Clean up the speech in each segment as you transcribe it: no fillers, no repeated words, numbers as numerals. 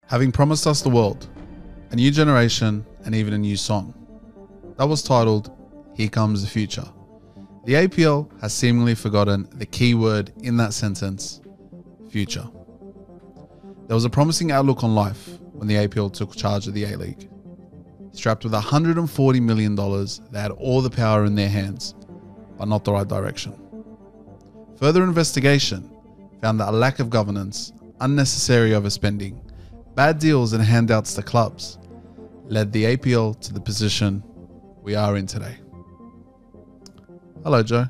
having promised us the world, a new generation, and even a new song. That was titled, Here Comes the Future. The APL has seemingly forgotten the key word in that sentence, future. There was a promising outlook on life when the APL took charge of the A-League. Strapped with $140 million, they had all the power in their hands, but not the right direction. Further investigation found that a lack of governance, unnecessary overspending, bad deals and handouts to clubs led the APL to the position we are in today. Hello, Joe.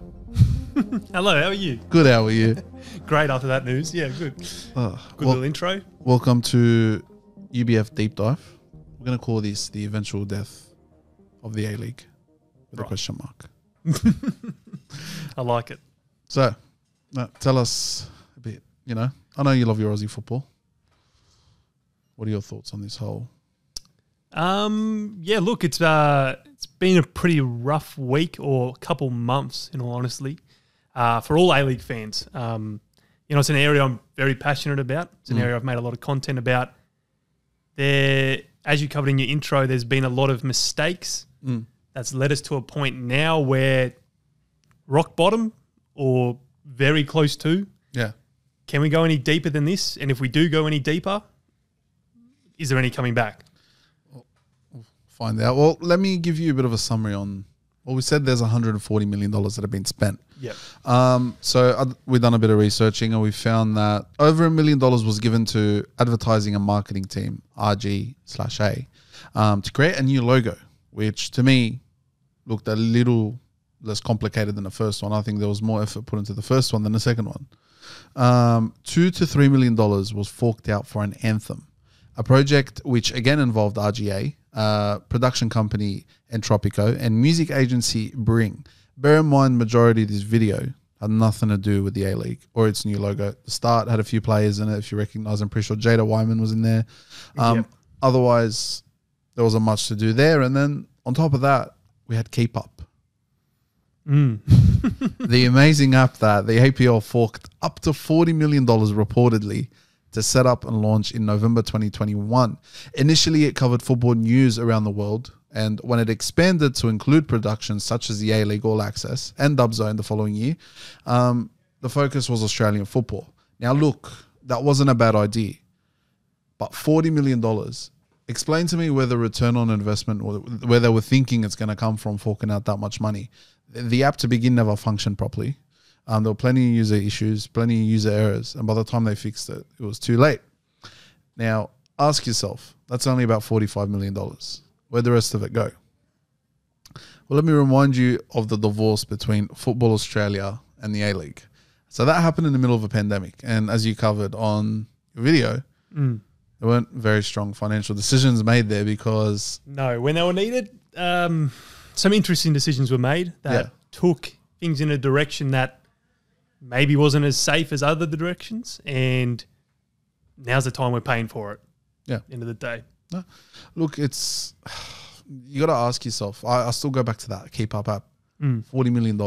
Hello, how are you? Good, how are you? Great after that news. Yeah, good. Good little intro. Welcome to UBF Deep Dive. We're going to call this the eventual death of the A-League with a question mark. I like it. So, tell us a bit, I know you love your Aussie football. What are your thoughts on this whole? Yeah, look, it's been a pretty rough week or couple months, in all honesty, for all A-League fans. It's an area I'm very passionate about. It's an area I've made a lot of content about. There, as you covered in your intro, there's been a lot of mistakes that's led us to a point now where rock bottom or very close to. Yeah. Can we go any deeper than this? And if we do go any deeper, is there any coming back? We'll find out. Well, let me give you a bit of a summary on. Well, we said there's $140 million that have been spent. Yep. So we've done a bit of researching and we found that over $1 million was given to advertising and marketing team, RG/A, to create a new logo, which to me looked a little less complicated than the first one. I think there was more effort put into the first one than the second one. $2 to $3 million was forked out for an anthem, a project which again involved RGA, production company Entropico, and music agency Bring. Bear in mind, majority of this video had nothing to do with the A-League or its new logo. The start had a few players in it, if you recognize. I'm pretty sure Jada Wyman was in there. Yep. Otherwise, there wasn't much to do there. And then on top of that, we had Keep Up. The amazing app that the APL forked up to $40 million reportedly to set up and launch in November 2021. Initially, it covered football news around the world, and when it expanded to include productions such as the A-League All Access and Dubzone the following year, the focus was Australian football. Now, look, that wasn't a bad idea, but $40 million. Explain to me where the return on investment or where they were thinking it's going to come from forking out that much money. The app to begin never functioned properly. There were plenty of user issues, plenty of user errors, and by the time they fixed it, it was too late. Now, ask yourself, that's only about $45 million. Where'd the rest of it go? Well, let me remind you of the divorce between Football Australia and the A-League. So that happened in the middle of a pandemic, and as you covered on your video, there weren't very strong financial decisions made there because... No, when they were needed, some interesting decisions were made that took things in a direction that maybe wasn't as safe as other directions, and now's the time we're paying for it. Yeah. End of the day. No. Look, it's you got to ask yourself. I still go back to that Keep Up app. $40 million.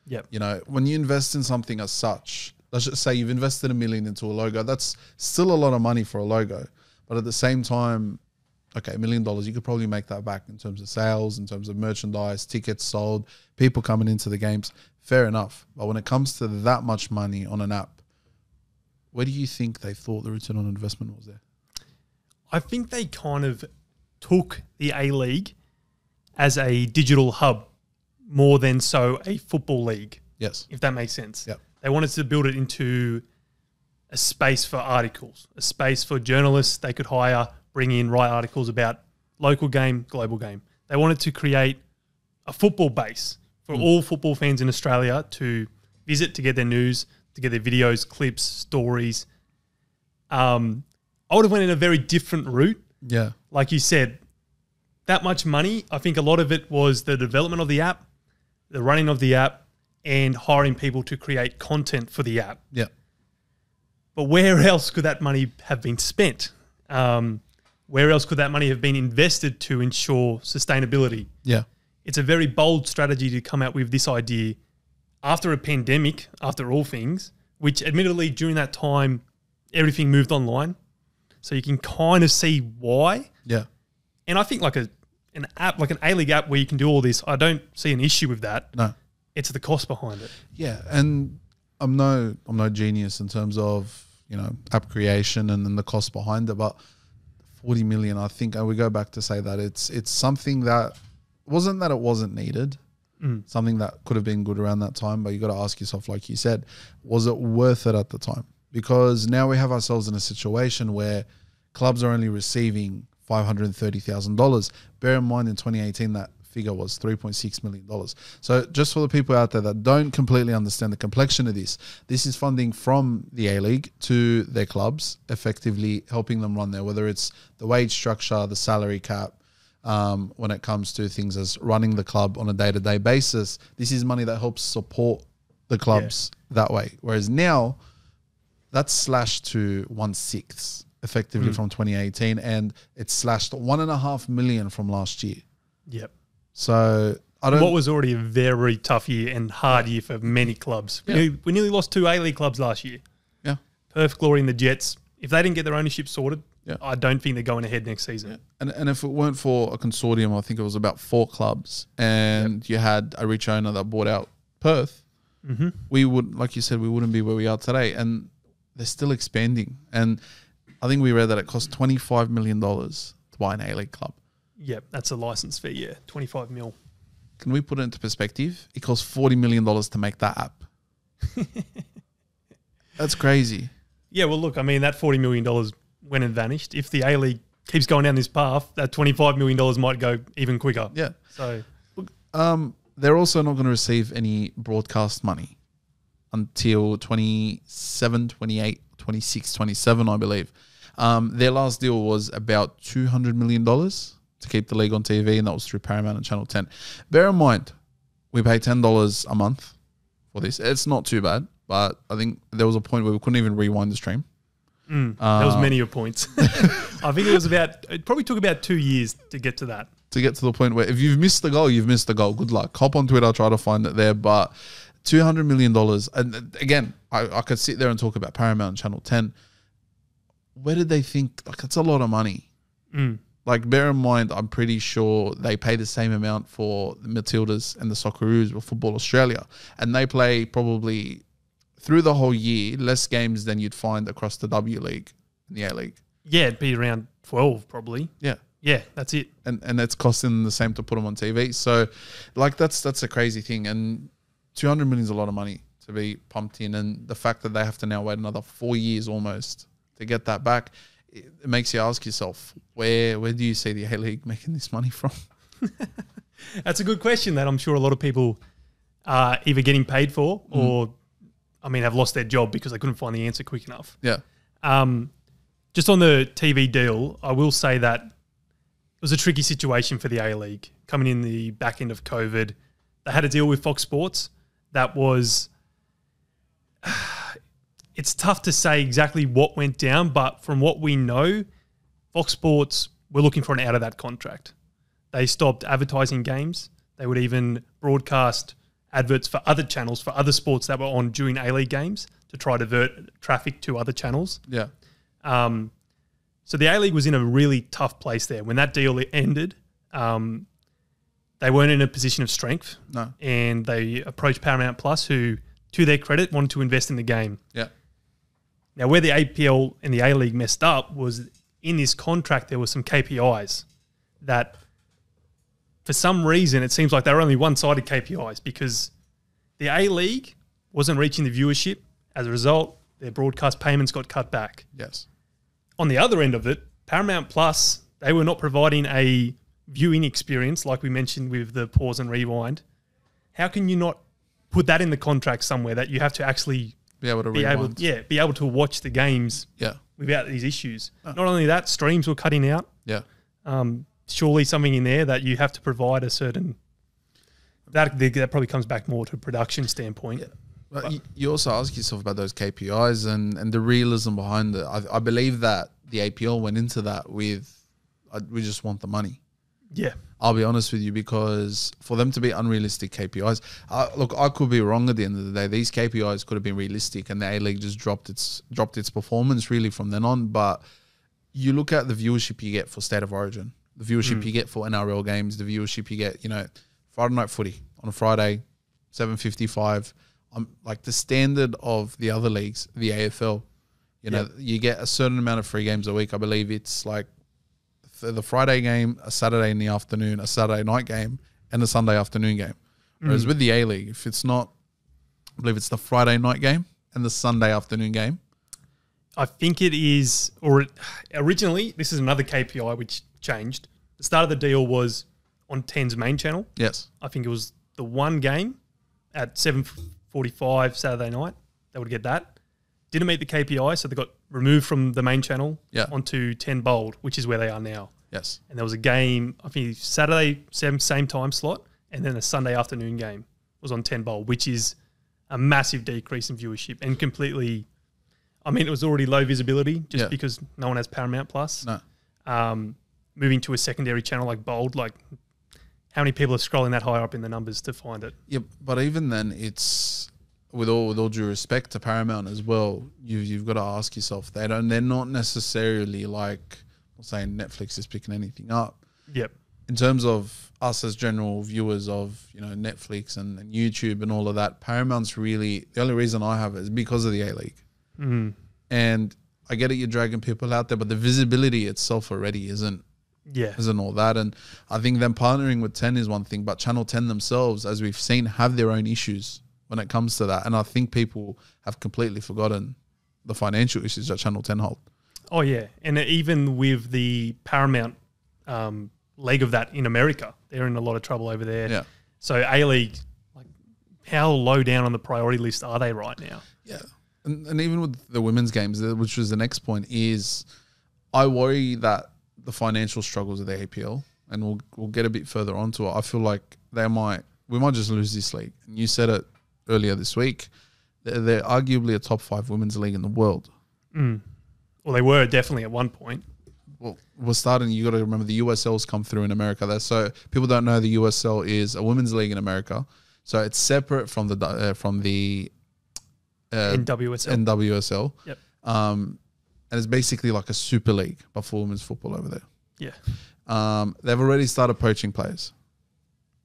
Yep. When you invest in something as such, let's just say you've invested $1 million into a logo. That's still a lot of money for a logo, but at the same time, okay, $1 million, you could probably make that back in terms of sales, in terms of merchandise, tickets sold, people coming into the games. Fair enough. But when it comes to that much money on an app, where do you think they thought the return on investment was there? I think they kind of took the A-League as a digital hub more than so a football league. Yes. If that makes sense. Yep. They wanted to build it into a space for articles, a space for journalists they could hire, bring in, write articles about local game, global game. They wanted to create a football base for all football fans in Australia to visit, to get their news, to get their videos, clips, stories. I would have went in a very different route. Yeah. Like you said, that much money, I think a lot of it was the development of the app, the running of the app, and hiring people to create content for the app. Yeah. But where else could that money have been spent? Where else could that money have been invested to ensure sustainability? Yeah. It's a very bold strategy to come out with this idea after a pandemic, after all things, which admittedly during that time, everything moved online. so you can kind of see why. Yeah. And I think like an app, like an A-League app where you can do all this, I don't see an issue with that. No. It's the cost behind it. Yeah, and I'm no genius in terms of, you know, app creation and then the cost behind it, but 40 million, I think, and we go back to say that it's something that it wasn't needed, something that could have been good around that time, but you got to ask yourself, like you said, was it worth it at the time? Because now we have ourselves in a situation where clubs are only receiving $530,000. Bear in mind, in 2018, that figure was $3.6 million. So just for the people out there that don't completely understand the complexion of this is funding from the A-League to their clubs, effectively helping them run there, whether it's the wage structure, the salary cap, when it comes to things as running the club on a day-to-day basis. This is money that helps support the clubs that way. Whereas now, that's slashed to 1/6 effectively from 2018, and it's slashed $1.5 million from last year. Yep. So I don't. What was already a very tough year and hard year for many clubs. Yeah. We nearly lost 2 A-League clubs last year. Yeah. Perth Glory and the Jets. If they didn't get their ownership sorted, Yeah. I don't think they're going ahead next season. Yeah. And if it weren't for a consortium, I think it was about 4 clubs, and you had a rich owner that bought out Perth, we would, like you said, we wouldn't be where we are today. And they're still expanding. And I think we read that it cost $25 million to buy an A-League club. Yep, that's a license fee, yeah, 25 mil. Can we put it into perspective? It costs $40 million to make that app. That's crazy. Yeah, well, look, I mean, that $40 million went and vanished. If the A-League keeps going down this path, that $25 million might go even quicker. Yeah. So, look, they're also not going to receive any broadcast money until 27, 28, 26, 27, I believe. Their last deal was about $200 million to keep the league on TV, and that was through Paramount and Channel 10. Bear in mind, we pay $10 a month for this. It's not too bad, but I think there was a point where we couldn't even rewind the stream. there was many a points. I think it probably took about 2 years to get to that. To get to the point where if you've missed the goal, you've missed the goal. Good luck. Hop on Twitter, try to find it there. But $200 million. And again, I could sit there and talk about Paramount and Channel 10. Where did they think? Like, it's a lot of money. Like, bear in mind, I'm pretty sure they pay the same amount for the Matildas and the Socceroos with Football Australia. And they play probably through the whole year less games than you'd find across the W League and the A-League. Yeah, it'd be around 12 probably. Yeah. Yeah, that's it. And it's costing them the same to put them on TV. So, like, that's a crazy thing. And $200 million is a lot of money to be pumped in. And the fact that they have to now wait another 4 years almost to get that back, it makes you ask yourself, where do you see the A-League making this money from? That's a good question that I'm sure a lot of people are either getting paid for or, I mean, have lost their job because they couldn't find the answer quick enough. Yeah. Just on the TV deal, I will say that it was a tricky situation for the A-League coming in the back end of COVID. They had a deal with Fox Sports that was... It's tough to say exactly what went down, but from what we know, Fox Sports were looking for an out of that contract. They stopped advertising games. They would even broadcast adverts for other channels, for other sports that were on during A-League games to try to divert traffic to other channels. Yeah. So the A-League was in a really tough place there. When that deal ended, they weren't in a position of strength. No. And they approached Paramount Plus, who, to their credit, wanted to invest in the game. Yeah. Now, where the APL and the A-League messed up was in this contract, there were some KPIs that, for some reason, it seems like they were only one-sided KPIs because the A-League wasn't reaching the viewership. As a result, their broadcast payments got cut back. Yes. On the other end of it, Paramount Plus, they were not providing a viewing experience like we mentioned with the pause and rewind. How can you not put that in the contract somewhere that you have to actually... Be able to be able to watch the games without these issues. Not only that, streams were cutting out. Yeah. Surely something in there that you have to provide a certain... That probably comes back more to a production standpoint. Yeah. But you also ask yourself about those KPIs and the realism behind it. I believe that the APL went into that with, we just want the money. Yeah. I'll be honest with you, because for them to be unrealistic KPIs, look, I could be wrong at the end of the day. These KPIs could have been realistic and the A-League just dropped its performance really from then on. But you look at the viewership you get for State of Origin, the viewership you get for NRL games, the viewership you get, Friday night footy on a Friday, 7:55. Like the standard of the other leagues, the AFL, you get a certain amount of free games a week. I believe it's like the Friday game, a Saturday in the afternoon, a Saturday night game, and a Sunday afternoon game. Whereas with the A-League, if it's not, I believe it's the Friday night game and the Sunday afternoon game. I think it is, or originally, this is another KPI which changed. The start of the deal was on 10's main channel. Yes. I think it was the one game at 7:45 Saturday night. They would get that. Didn't meet the KPI, so they got removed from the main channel onto 10 Bold, which is where they are now. Yes. And there was a game, I think Saturday, same time slot, and then a Sunday afternoon game was on 10 Bowl, which is a massive decrease in viewership and completely, it was already low visibility just because no one has Paramount Plus. No. Moving to a secondary channel like Bold, like how many people are scrolling that high up in the numbers to find it? Yeah, but even then, it's with all due respect to Paramount as well. You've got to ask yourself, they're not necessarily like, I'm saying Netflix is picking anything up. Yep. In terms of us as general viewers of Netflix and YouTube and all of that, Paramount's really the only reason I have it is because of the A-League. And I get it, you're dragging people out there, but the visibility itself already isn't all that. And I think them partnering with 10 is one thing, but Channel 10 themselves, as we've seen, have their own issues when it comes to that. And I think people have completely forgotten the financial issues that Channel 10 hold. Oh, yeah. And even with the Paramount leg of that in America, they're in a lot of trouble over there. Yeah. So A-League, like, how low down on the priority list are they right now? Yeah. And even with the women's games, which was the next point, is I worry that the financial struggles of the APL, and we'll get a bit further onto it. I feel like we might just lose this league. And you said it earlier this week. They're arguably a top 5 women's league in the world. Well, they were definitely at one point. Well, we're starting. You got to remember the USL's come through in America. So people don't know the USL is a women's league in America. So it's separate from the NWSL. Yep. And it's basically like a super league, but for women's football over there. Yeah. They've already started poaching players.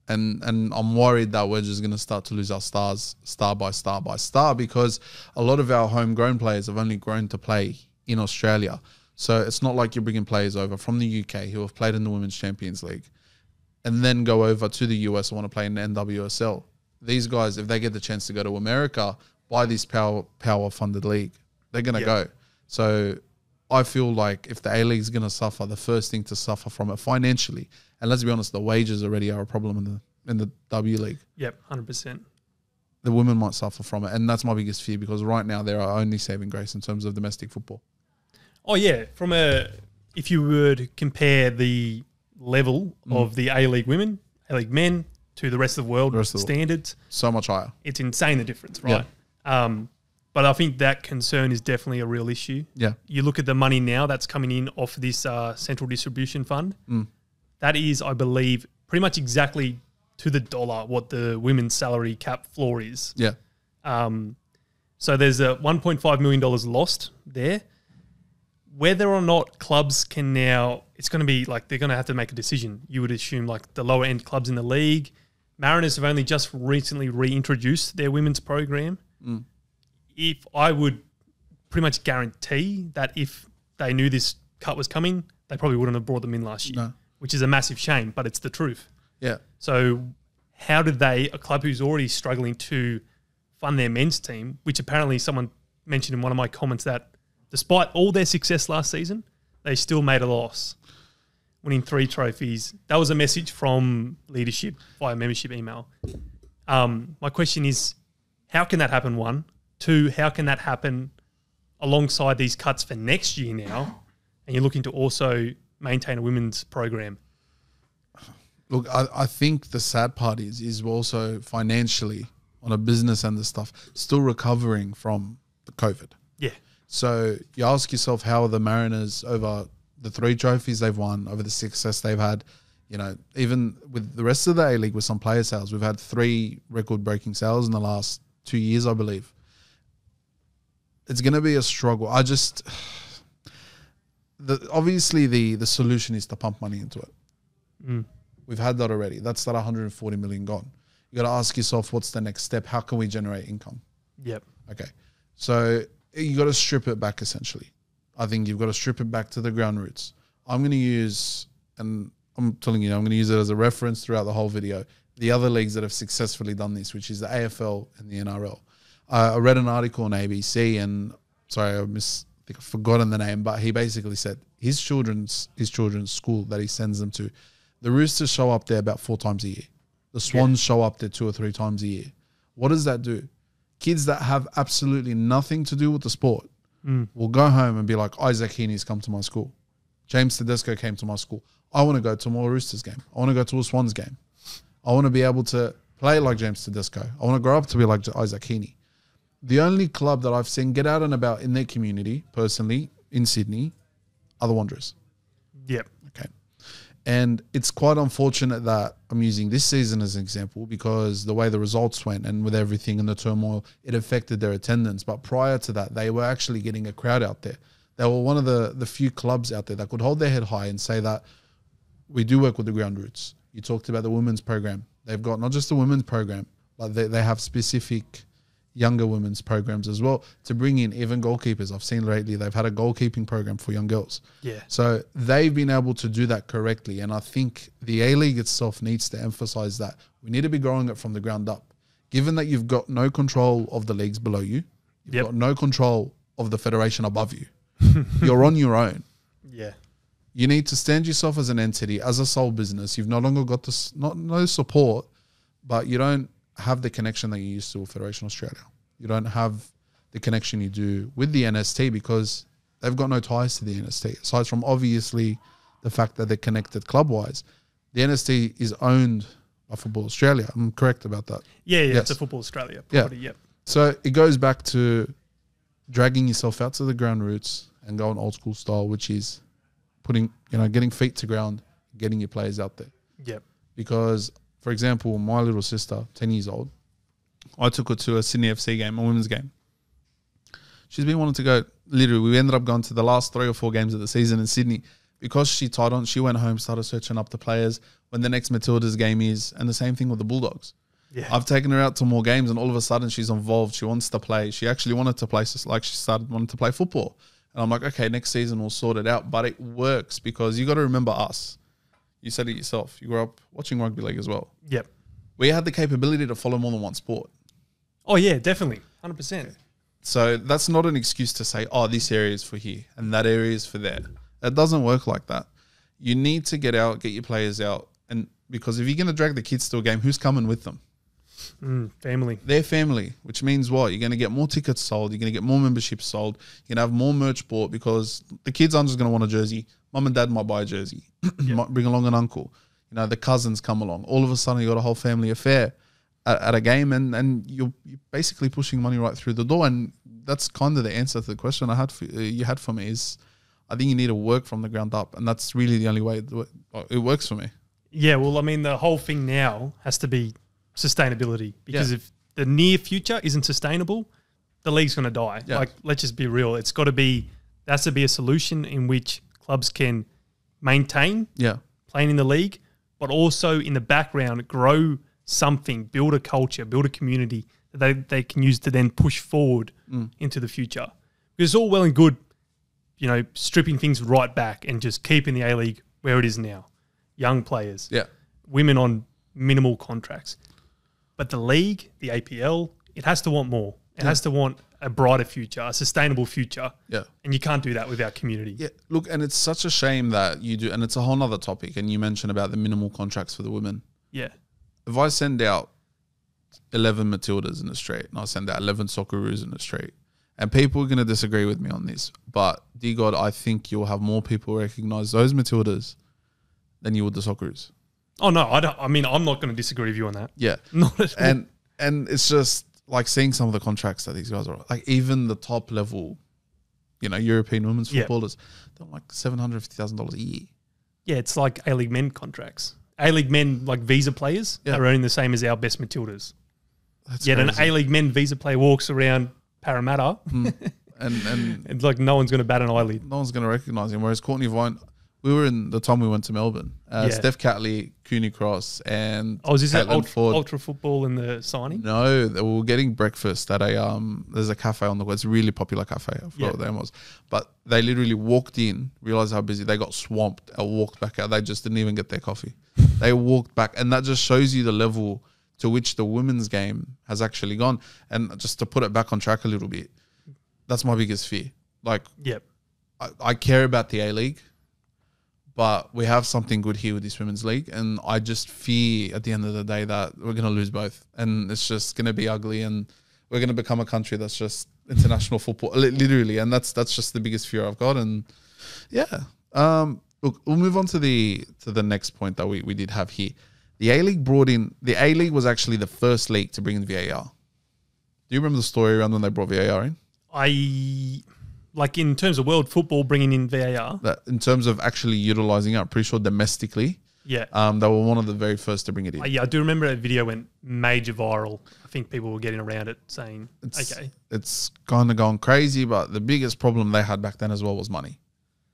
And I'm worried that we're just going to start to lose our stars star by star because a lot of our homegrown players have only grown to play in Australia. So it's not like you're bringing players over from the UK who have played in the Women's Champions League and then go over to the US and want to play in the NWSL. These guys, if they get the chance to go to America by this power-funded league, they're going to go. So I feel like if the A-League is going to suffer, the first thing to suffer from it financially, and let's be honest, the wages already are a problem in the W League. Yep, 100%. The women might suffer from it, and that's my biggest fear because right now they're our only saving grace in terms of domestic football. Oh yeah, if you were to compare the level of the A-League women, A-League men to the rest of the world standards, so much higher. It's insane the difference, right? Yeah. But I think that concern is definitely a real issue. Yeah. You look at the money now that's coming in off this central distribution fund. That is, I believe, pretty much exactly to the dollar what the women's salary cap floor is. Yeah. So there's a $1.5 million lost there. Whether or not clubs can now, it's going to be like they're going to have to make a decision. You would assume like the lower end clubs in the league. Mariners have only just recently reintroduced their women's program. If I would pretty much guarantee that if they knew this cut was coming, they probably wouldn't have brought them in last year, which is a massive shame, but it's the truth. Yeah. So how did a club who's already struggling to fund their men's team, which apparently someone mentioned in one of my comments that despite all their success last season, they still made a loss, winning 3 trophies. That was a message from leadership via membership email. My question is, how can that happen, 1? 2, how can that happen alongside these cuts for next year now, and you're looking to also maintain a women's program? Look, I think the sad part is we're also financially on a business end of stuff still recovering from the COVID. Yeah. So you ask yourself, how are the Mariners over the 3 trophies they've won, over the success they've had, even with the rest of the A-League with some player sales, we've had 3 record-breaking sales in the last 2 years, I believe. It's going to be a struggle. obviously the solution is to pump money into it. Mm. We've had that already. That's that 140 million gone. You got to ask yourself, what's the next step? How can we generate income? Yep. Okay. So you got to strip it back essentially. I think you've got to strip it back to the ground roots. I'm going to use, and I'm telling you, I'm going to use it as a reference throughout the whole video, the other leagues that have successfully done this, which is the AFL and the NRL. I read an article on ABC, and sorry, I think I've forgotten the name, but he basically said his children's school that he sends them to, the Roosters show up there about 4 times a year. The Swans show up there 2 or 3 times a year. What does that do? Kids that have absolutely nothing to do with the sport will go home and be like, Isaac Heaney's come to my school. James Tedesco came to my school. I want to go to more Roosters game. I want to go to a Swans game. I want to be able to play like James Tedesco. I want to grow up to be like Isaac Heaney. The only club that I've seen get out and about in their community, personally, in Sydney, are the Wanderers. Yep. Okay. And it's quite unfortunate that I'm using this season as an example because the way the results went and with everything and the turmoil, it affected their attendance. But prior to that, they were actually getting a crowd out there. They were one of the few clubs out there that could hold their head high and say that we do work with the ground roots. You talked about the women's program. They've got not just the women's program, but they have specific younger women's programs as well to bring in even goalkeepers. I've seen lately they've had a goalkeeping program for young girls. Yeah. So they've been able to do that correctly. And I think the A-League itself needs to emphasize that. We need to be growing it from the ground up. Given that you've got no control of the leagues below you, you've got no control of the federation above you. You're on your own. Yeah. You need to stand yourself as an entity, as a sole business. You've no longer got this, no support, but you don't have the connection that you used to with Federation Australia. You don't have the connection you do with the NST because they've got no ties to the NST. Aside from obviously the fact that they're connected club-wise, the NST is owned by Football Australia. I'm correct about that. Yeah, Yes. it's a Football Australia property, yep. So it goes back to dragging yourself out to the ground roots and going old school style, which is getting feet to ground, getting your players out there. Yep. Because, for example, my little sister, 10 years old, I took her to a Sydney FC game, a women's game. She's been wanting to go, literally, we ended up going to the last 3 or 4 games of the season in Sydney. Because she tied on, she went home, started searching up the players, when the next Matilda's game is, and the same thing with the Bulldogs. Yeah. I've taken her out to more games, and all of a sudden she's involved. She wants to play. She actually wanted to play, like she started wanting to play football. And I'm like, okay, next season we'll sort it out. But it works because you got to remember us. You said it yourself. You grew up watching rugby league as well. Yep. We had the capability to follow more than one sport. Oh, yeah, definitely. 100%. So that's not an excuse to say, oh, this area is for here and that area is for there. It doesn't work like that. You need to get out, get your players out. And because if you're going to drag the kids to a game, who's coming with them? Family. Their family, which means what? You're going to get more tickets sold. You're going to get more memberships sold. You're going to have more merch bought because the kids aren't just going to want a jersey. Mum and dad might buy a jersey. Might bring along an uncle. The cousins come along. All of a sudden, you got a whole family affair at a game, and you're basically pushing money right through the door. And that's kind of the answer to the question you had for me is, I think you need to work from the ground up, and that's really the only way it works for me. Yeah, well, I mean, the whole thing now has to be sustainability because if the near future isn't sustainable, the league's going to die. Yeah. Like, let's just be real. There has to be a solution in which clubs can maintain playing in the league, but also in the background grow something, build a culture, build a community that they can use to then push forward into the future. Because it's all well and good, stripping things right back and just keeping the A-League where it is now. Young players, women on minimal contracts. But the league, the APL, it has to want more. It has to want a brighter future, a sustainable future. Yeah. And you can't do that without community. Yeah. Look, and it's such a shame that you do, and it's a whole nother topic, and you mentioned about the minimal contracts for the women. Yeah. If I send out 11 Matildas in the street, and I send out 11 Socceroos in the street, and people are going to disagree with me on this, but dear God, I think you'll have more people recognize those Matildas than you would the Socceroos. Oh, no, I don't. I mean, I'm not going to disagree with you on that. Yeah. Not at all. And it's just like seeing some of the contracts that these guys are like, even the top level, European women's footballers, they're like $750,000 a year. Yeah, it's like A-League men contracts. A-League men, like visa players, are earning the same as our best Matildas. That's Yet crazy. an A-League men visa player walks around Parramatta. and It's like no one's going to bat an eyelid. no one's going to recognise him. Whereas Courtney Vine, we were in the time we went to Melbourne. Steph Catley, Cooney Cross, and Oh, is this Caitlin Ford. ultra football in the signing? No, we were getting breakfast at a there's a cafe on the way. It's a really popular cafe. I forgot what the name was. But they literally walked in, realized how busy they got, swamped, and walked back out. They just didn't even get their coffee. They walked back, and that just shows you the level to which the women's game has actually gone. And just to put it back on track a little bit, that's my biggest fear. Like, Yep. I care about the A-League, but we have something good here with this women's league, and I just fear at the end of the day that we're going to lose both, and it's just going to be ugly, and we're going to become a country that's just international football, literally, and that's just the biggest fear I've got. And yeah, look, we'll move on to the next point that we did have here. The A-League was actually the first league to bring in VAR. Do you remember the story around when they brought VAR in? Like in terms of world football, bringing in VAR. That in terms of actually utilising it, I'm pretty sure domestically, Yeah. they were one of the very first to bring it in. Yeah, I do remember that video went major viral. I think people were getting around it saying, It's kind of gone crazy, but the biggest problem they had back then as well was money.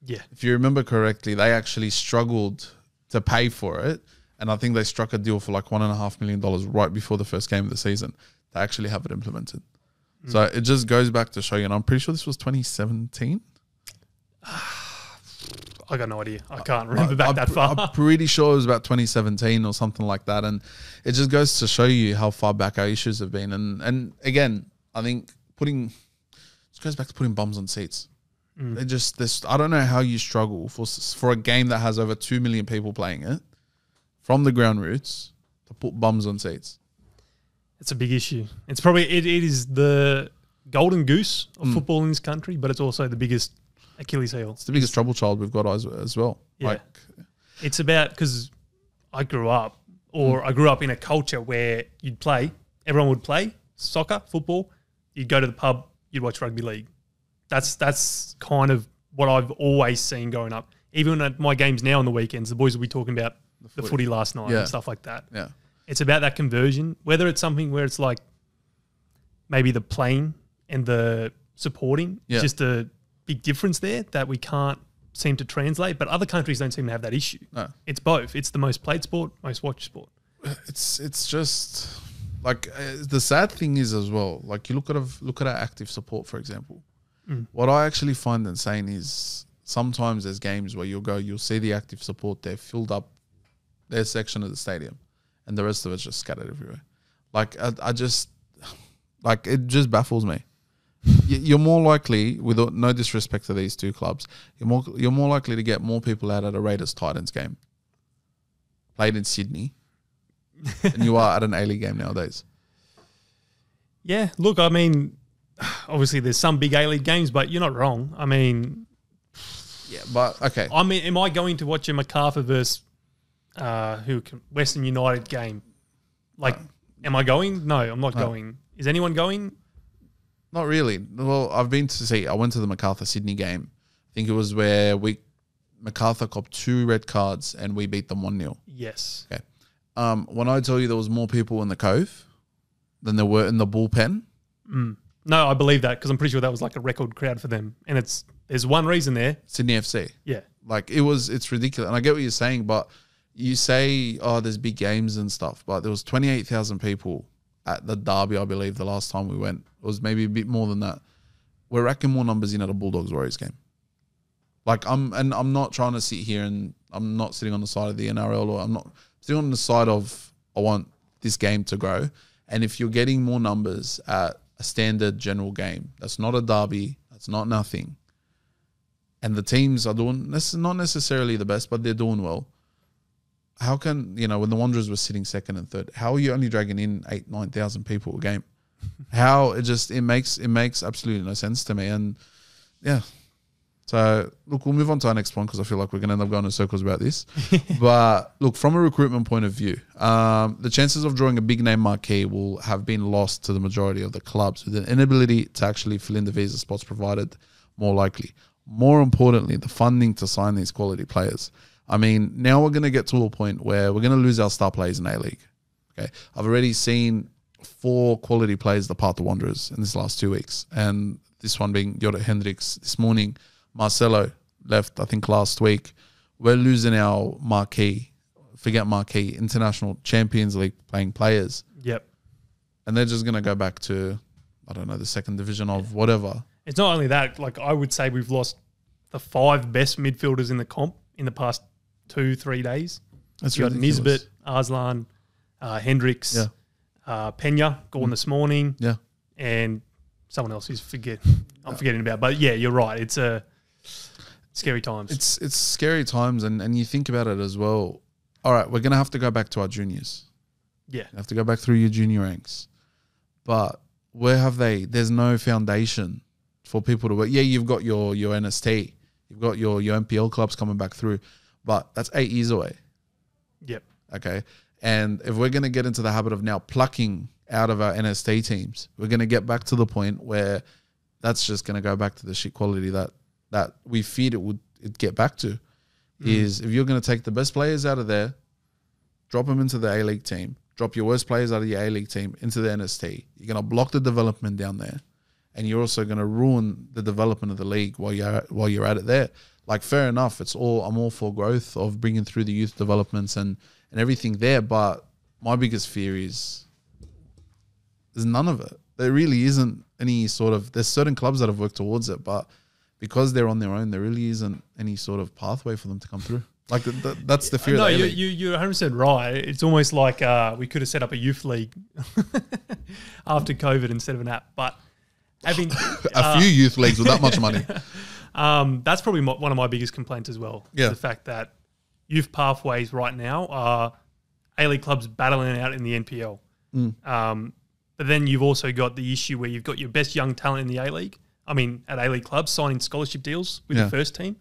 Yeah. If you remember correctly, they actually struggled to pay for it, and I think they struck a deal for like $1.5 million right before the first game of the season to actually have it implemented. So it just goes back to show you, and I'm pretty sure this was 2017. I got no idea. I can't remember that far. I'm pretty sure it was about 2017 or something like that. And it just goes to show you how far back our issues have been. And again, I think it goes back to putting bums on seats. I don't know how you struggle for a game that has over 2 million people playing it from the ground roots to put bums on seats. It's a big issue. It's probably it is the golden goose of football in this country, but it's also the biggest Achilles heel. It's the biggest trouble child we've got as well. Yeah. It's about, because I grew up in a culture where everyone would play soccer, football, you'd go to the pub, you'd watch rugby league. That's kind of what I've always seen growing up. Even at my games now on the weekends, the boys will be talking about the footy last night and stuff like that. Yeah. It's about that conversion, whether it's something where it's like maybe the playing and the supporting, just a big difference there that we can't seem to translate, but other countries don't seem to have that issue. No. It's both. It's the most played sport, most watched sport. It's just like the sad thing is as well, like you look at our active support, for example. What I actually find insane is sometimes there's games where you'll see the active support, they've filled up their section of the stadium, and the rest of it's just scattered everywhere. Like I just, like it just baffles me. You're more likely, with no disrespect to these two clubs, you're more likely to get more people out at a Raiders Titans game played in Sydney than you are at an A-League game nowadays. Yeah, look, I mean, obviously there's some big A-League games, but you're not wrong. I mean, yeah, but okay. I mean, am I going to watch a MacArthur versus Western United game? Like, am I going? No, I'm not going. Is anyone going? Not really. Well, I went to the MacArthur Sydney game. I think it was where MacArthur copped 2 red cards and we beat them 1-0. Yes. Okay. When I tell you there was more people in the Cove than there were in the bullpen. No, I believe that because I'm pretty sure that was like a record crowd for them. And there's one reason there. Sydney FC. Yeah. Like it's ridiculous. And I get what you're saying, but you say, there's big games and stuff, but there was 28,000 people at the Derby, I believe, the last time we went. It was maybe a bit more than that. We're racking more numbers in at a Bulldogs-Warriors game. Like, I'm not trying to sit here and I'm not sitting on the side of the NRL, or I'm not sitting on the side of I want this game to grow. And if you're getting more numbers at a standard general game, that's not a derby, that's not nothing, and the teams are doing, this is not necessarily the best, but they're doing well. How can, when the Wanderers were sitting second and third, how are you only dragging in 8,000-9,000 people a game? How it makes absolutely no sense to me. And yeah. So look, we'll move on to our next one because I feel like we're going to end up going in circles about this. But look, from a recruitment point of view, the chances of drawing a big name marquee will have been lost to the majority of the clubs, with an inability to actually fill in the visa spots provided more likely. More importantly, the funding to sign these quality players. I mean, now we're going to get to a point where we're going to lose our star players in A-League. Okay, I've already seen 4 quality players depart the Wanderers in this last 2 weeks, and this one being Jorrit Hendricks this morning. Marcelo left, I think, last week. We're losing our International Champions League playing players. Yep. And they're just going to go back to, I don't know, the second division of whatever. It's not only that. Like, I would say we've lost the 5 best midfielders in the comp in the past 2-3 days. That's you got ridiculous. Nisbet, Arslan, Hendricks, Pena gone this morning. Yeah. And someone else who's I'm forgetting about. But yeah, you're right. It's scary times. It's scary times, and you think about it as well. All right, we're going to have to go back to our juniors. Yeah. You have to go back through your junior ranks. But where have they? There's no foundation for people to work. Yeah, you've got your NST. You've got your MPL clubs coming back through. But that's 8 years away. Yep. Okay. And if we're going to get into the habit of now plucking out of our NST teams, we're going to get back to the point where that's just going to go back to the shit quality that we feared it'd get back to. Is if you're going to take the best players out of there, drop them into the A-League team, drop your worst players out of your A-League team into the NST, you're going to block the development down there, and you're also going to ruin the development of the league while you're at it there. Like, fair enough, I'm all for growth of bringing through the youth developments and everything there, but my biggest fear is there's none of it. There really isn't any sort of, there's certain clubs that have worked towards it, but because they're on their own, there really isn't any sort of pathway for them to come through. Like, that's the fear. No, you're 100% right. It's almost like we could have set up a youth league after COVID instead of an app. But having a few youth leagues with that much money. That's probably one of my biggest complaints as well. Yeah. The fact that youth pathways right now are A-League clubs battling it out in the NPL. But then you've also got the issue where you've got your best young talent in the A-League. I mean, at A-League clubs signing scholarship deals with the first team.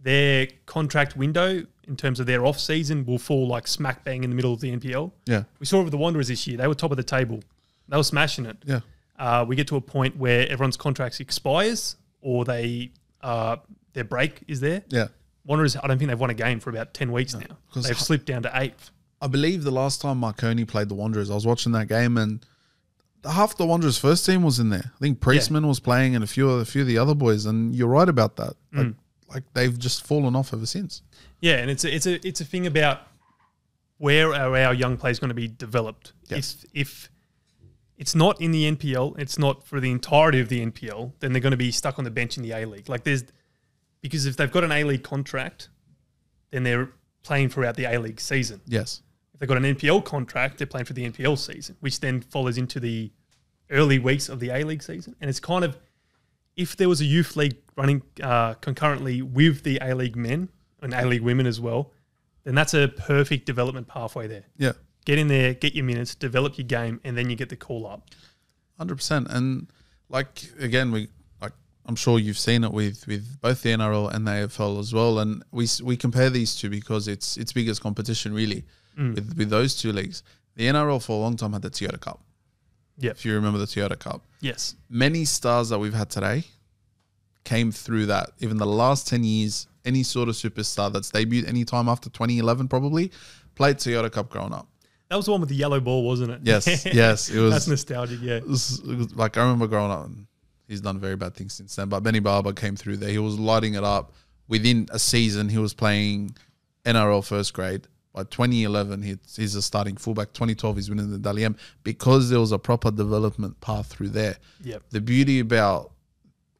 Their contract window in terms of their off-season will fall like smack bang in the middle of the NPL. Yeah. We saw it with the Wanderers this year. They were top of the table. They were smashing it. Yeah. We get to a point where everyone's contracts expires or their break is there. Yeah. Wanderers, I don't think they've won a game for about 10 weeks now. They've slipped down to 8th. I believe the last time Marconi played the Wanderers, I was watching that game and half the Wanderers first team was in there. I think Priestman was playing and a few of the other boys, and you're right about that. Like they've just fallen off ever since. Yeah, and it's a thing about where are our young players going to be developed. Yes. If it's not in the NPL, it's not for the entirety of the NPL, then they're going to be stuck on the bench in the A-League. Because if they've got an A-League contract, then they're playing throughout the A-League season. Yes. If they've got an NPL contract, they're playing for the NPL season, which then follows into the early weeks of the A-League season. And it's kind of, if there was a youth league running concurrently with the A-League men and A-League women as well, then that's a perfect development pathway there. Yeah. Get in there, get your minutes, develop your game, and then you get the call up. 100%. And like, again, I'm sure you've seen it with both the NRL and the AFL as well. And we compare these two because it's biggest competition really with those two leagues. The NRL for a long time had the Toyota Cup. Yeah. If you remember the Toyota Cup. Yes. Many stars that we've had today came through that. Even the last 10 years, any sort of superstar that's debuted any time after 2011 probably played Toyota Cup growing up. That was the one with the yellow ball, wasn't it? Yes, yes. It was. That's nostalgic, yeah. It was like, I remember growing up, and he's done very bad things since then, but Benny Barber came through there. He was lighting it up. Within a season, he was playing NRL first grade. By 2011, he's a starting fullback. 2012, he's winning the Dally M because there was a proper development path through there. Yep. The beauty about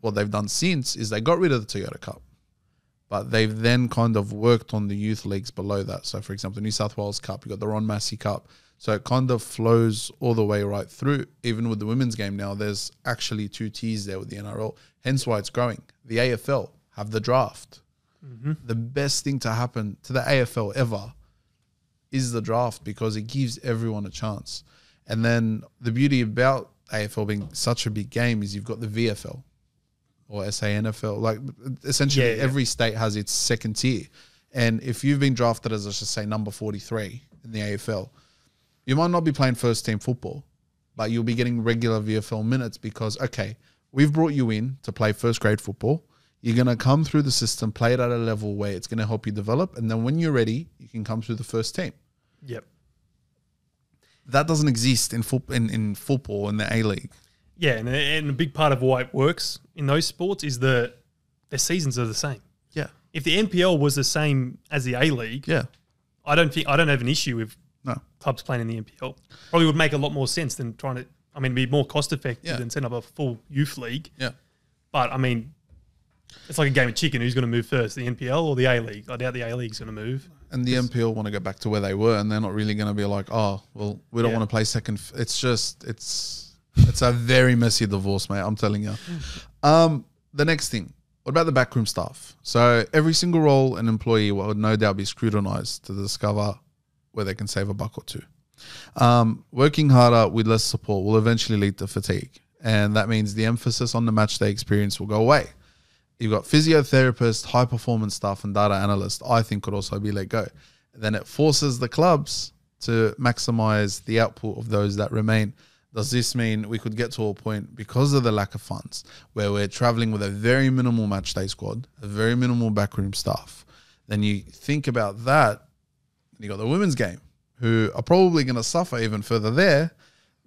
what they've done since is they got rid of the Toyota Cup, but they've then kind of worked on the youth leagues below that. So, for example, the New South Wales Cup, you got the Ron Massey Cup. So it kind of flows all the way right through. Even with the women's game now, there's actually 2 tiers there with the NRL. Hence why it's growing. The AFL have the draft. The best thing to happen to the AFL ever is the draft because it gives everyone a chance. And then the beauty about AFL being such a big game is you've got the VFL or SANFL. Like essentially every state has its second tier. And if you've been drafted as, let's just say, number 43 in the AFL, you might not be playing first team football, but you'll be getting regular VFL minutes because, okay, we've brought you in to play first grade football. You're going to come through the system, play it at a level where it's going to help you develop. And then when you're ready, you can come through the first team. Yep. That doesn't exist in football in the A-League. Yeah, and a big part of why it works in those sports is their seasons are the same. Yeah. If the NPL was the same as the A-League, Yeah. I don't have an issue with clubs playing in the NPL. Probably would make a lot more sense than trying to, be more cost effective than setting up a full youth league. Yeah. But it's like a game of chicken. Who's going to move first, the NPL or the A-League? I doubt the A-League's going to move. And the NPL want to go back to where they were, and they're not really going to be like, oh, well, we don't want to play second. It's just, it's a very messy divorce, mate. I'm telling you. The next thing, what about the backroom staff? So every single role an employee will no doubt be scrutinized to discover where they can save a buck or two. Working harder with less support will eventually lead to fatigue, and that means the emphasis on the match day experience will go away. You've got physiotherapists, high performance staff, and data analysts, I think could also be let go. Then it forces the clubs to maximize the output of those that remain. Does this mean we could get to a point, because of the lack of funds, where we're traveling with a very minimal match day squad, a very minimal backroom staff? Then you think about that, you got the women's game, who are probably going to suffer even further there,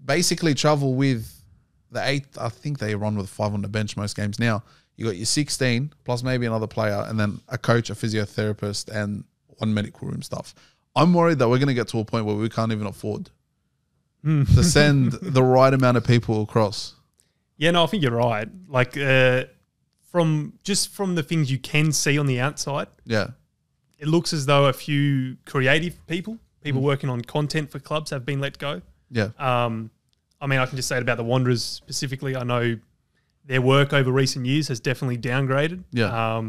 basically travel with the 8, I think they run with 5 on the bench most games now. You got your 16 plus maybe another player, and then a coach, a physiotherapist, and 1 medical room staff. I'm worried that we're going to get to a point where we can't even afford to send the right amount of people across. Yeah, no, I think you're right. Like from the things you can see on the outside, it looks as though a few creative people working on content for clubs have been let go. Yeah. I can just say it about the Wanderers specifically. I know their work over recent years has definitely downgraded. Yeah.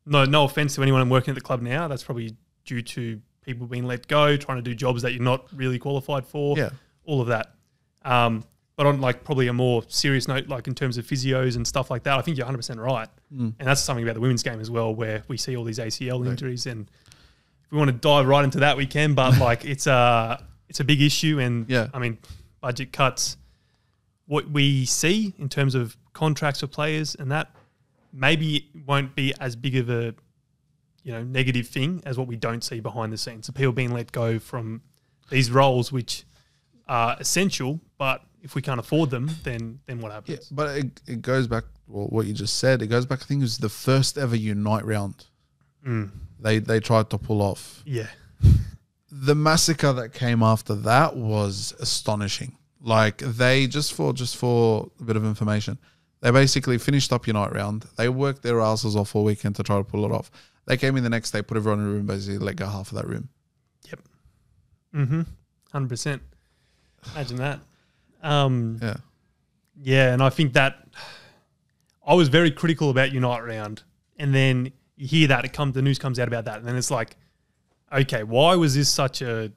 No offense to anyone working at the club now. That's probably due to people being let go, trying to do jobs that you're not really qualified for. Yeah. All of that. But on probably a more serious note, in terms of physios and stuff like that, I think you're 100% right. And that's something about the women's game as well, where we see all these ACL injuries. And if we want to dive right into that, we can. But it's a big issue. And budget cuts. What we see in terms of contracts for players and that maybe won't be as big of a negative thing as what we don't see behind the scenes. So people being let go from these roles, which are essential, but if we can't afford them, then what happens? Yeah, but it goes back, what you just said, it goes back, I think it was the first ever Unite round. They tried to pull off. Yeah. The massacre that came after that was astonishing. They, just for a bit of information, they basically finished up Unite round. They worked their asses off all weekend to try to pull it off. They came in the next day, put everyone in a room, basically let go half of that room. Yep. 100%. Imagine that. Yeah, and I think that I was very critical about Unite round, and then you hear that the news comes out about that, and then it's like, okay, why was this such a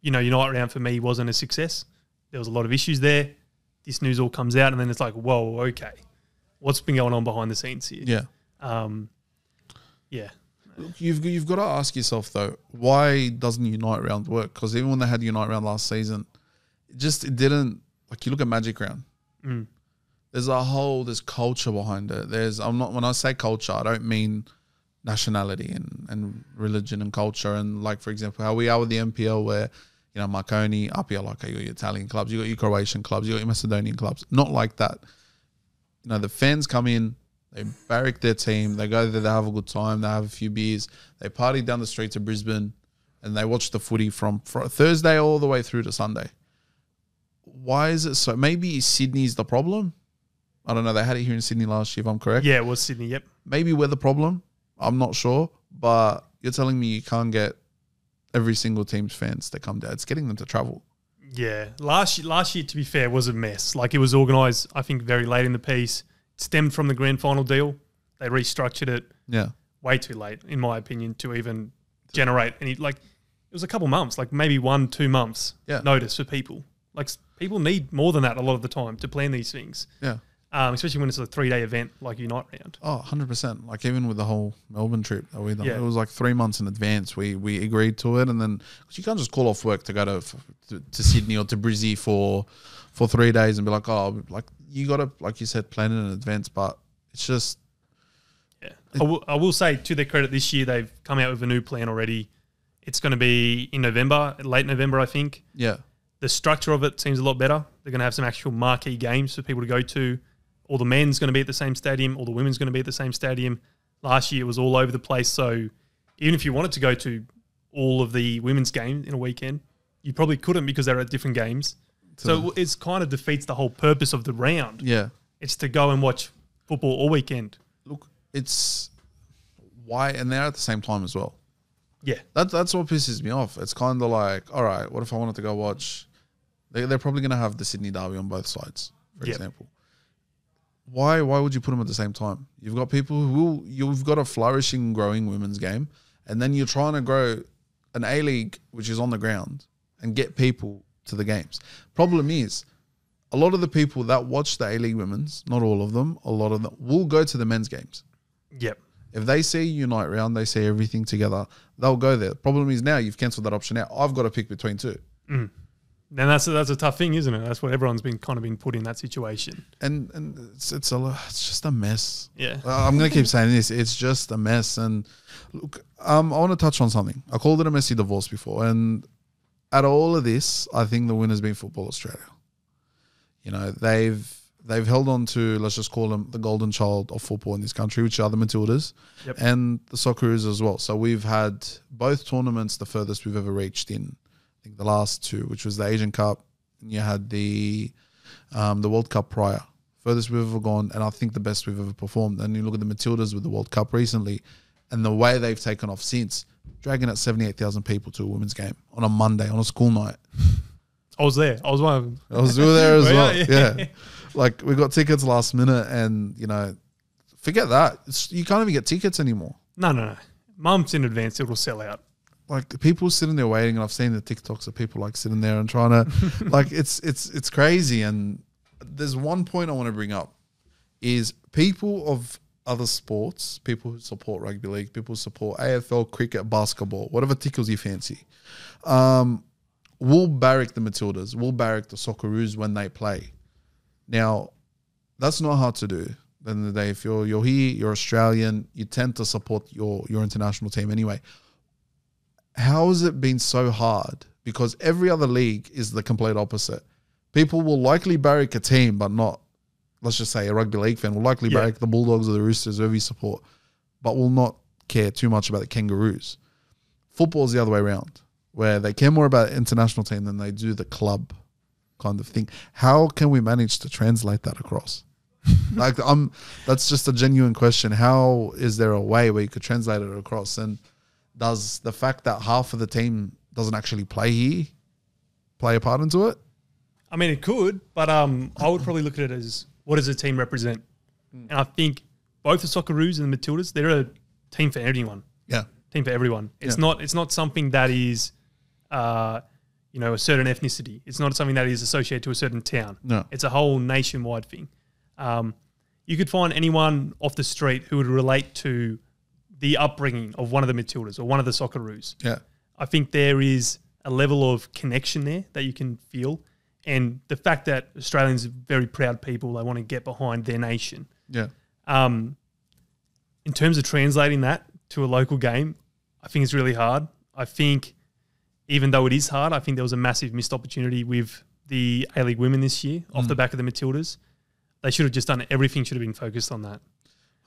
Unite round for me wasn't a success? There was a lot of issues there. This news all comes out, and then it's like, whoa, okay, what's been going on behind the scenes here? Yeah. Yeah. You've got to ask yourself though, why doesn't Unite round work? Because even when they had Unite round last season, it didn't. You look at Magic round. There's culture behind it. When I say culture, I don't mean nationality and religion and culture. And for example, how we are with the NPL, where Marconi up here, you got your Italian clubs, you got your Croatian clubs, you got your Macedonian clubs. Not like that. The fans come in, they barrack their team, they go there, they have a good time, they have a few beers, they party down the streets of Brisbane, and they watch the footy from Thursday all the way through to Sunday. Why is it so? Maybe Sydney's the problem. I don't know. They had it here in Sydney last year, if I'm correct. Yeah, it was Sydney, yep. Maybe we're the problem. I'm not sure. But you're telling me you can't get every single team's fans to come down. It's getting them to travel. Yeah. Last year, to be fair, was a mess. It was organised, I think, very late in the piece. It stemmed from the grand final deal. They restructured it. Yeah. Way too late, in my opinion, to even generate any... it was a couple months, maybe 1-2 months notice for people. People need more than that a lot of the time to plan these things. Yeah. Especially when it's a 3-day event like Unite round. Oh, 100%. Even with the whole Melbourne trip that we done, it was 3 months in advance. We agreed to it, and then cause you can't just call off work to go to Sydney or to Brizzy for 3 days and be you got to, like you said, plan it in advance. But it's just... Yeah. I will say, to their credit, this year they've come out with a new plan already. It's going to be in November, late November, I think. Yeah. The structure of it seems a lot better. They're going to have some actual marquee games for people to go to. All the men's going to be at the same stadium. All the women's going to be at the same stadium. Last year it was all over the place. So even if you wanted to go to all of the women's games in a weekend, you probably couldn't because they're at different games. So it kind of defeats the whole purpose of the round. Yeah. It's to go and watch football all weekend. Look, it's why, and they're at the same time as well. Yeah. That's what pisses me off. It's kind of like, all right, what if I wanted to go watch? They're probably going to have the Sydney Derby on both sides, for example. Why would you put them at the same time? You've got people you've got a flourishing, growing women's game, and then you're trying to grow an A-League, which is on the ground, and get people to the games. Problem is, a lot of the people that watch the A-League women's, not all of them, a lot of them will go to the men's games. Yep. If they see Unite Round, they see everything together, they'll go there. Problem is now you've cancelled that option out. I've got to pick between two. Mm. And that's a tough thing, isn't it? That's what everyone's been put in that situation. And it's just a mess. Yeah. I'm going to keep saying this. It's just a mess. And look, I want to touch on something. I called it a messy divorce before. And out of all of this, I think the winner's been Football Australia. You know, they've held on to, let's just call them the golden child of football in this country, which are the Matildas and the Socceroos as well. So we've had both tournaments the furthest we've ever reached in, I think the last two, which was the Asian Cup, and you had the World Cup prior. Furthest we've ever gone, and I think the best we've ever performed. And you look at the Matildas with the World Cup recently, and the way they've taken off since, dragging out 78,000 people to a women's game on a Monday, on a school night. I was there. I was one of them. I was there as well. Yeah. Like, we got tickets last minute, and, you know, forget that. You can't even get tickets anymore. No. Months in advance, it'll sell out. Like, people sitting there waiting, and I've seen the TikToks of people, like, sitting there and trying to, like, it's crazy. And there's one point I want to bring up is people of other sports, people who support rugby league, people who support AFL, cricket, basketball, whatever tickles your fancy, will barrack the Matildas, will barrack the Socceroos when they play. Now, that's not hard to do. At the end of the day, if you're here, you're Australian, you tend to support your international team anyway. How has it been so hard? Because every other league is the complete opposite. People will likely barrack a team, but not, let's just say a rugby league fan will likely barrack the Bulldogs or the Roosters, whoever you support, but will not care too much about the Kangaroos. Football's the other way around, where they care more about the international team than they do the club kind of thing. How can we manage to translate that across? Like, that's just a genuine question. How is there a way where you could translate it across? And does the fact that half of the team doesn't actually play here play a part into it? I mean, it could, but I would probably look at it as, what does a team represent? And I think both the Socceroos and the Matildas, they're a team for anyone. Yeah. Team for everyone. It's not something that is, a certain ethnicity. It's not something that is associated to a certain town. No. It's a whole nationwide thing. You could find anyone off the street who would relate to the upbringing of one of the Matildas or one of the Socceroos. Yeah. I think there is a level of connection there that you can feel. And the fact that Australians are very proud people, they want to get behind their nation. Yeah. In terms of translating that to a local game, I think it's really hard. I think even though it is hard, I think there was a massive missed opportunity with the A-League women this year off the back of the Matildas. They should have just done it. Everything should have been focused on that.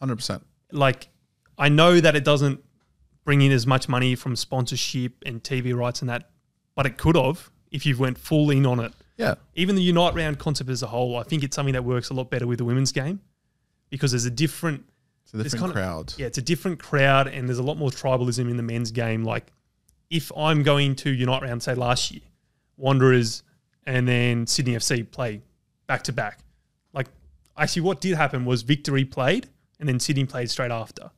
100%. Like, I know that it doesn't bring in as much money from sponsorship and TV rights and that, but it could have if you went full in on it. Yeah. Even the Unite Round concept as a whole, I think it's something that works a lot better with the women's game because there's a different... It's a different crowd. Yeah, it's a different crowd and there's a lot more tribalism in the men's game. Like, if I'm going to Unite Round, say last year, Wanderers and then Sydney FC play back-to-back. Like, actually what did happen was Victory played and then Sydney played straight after.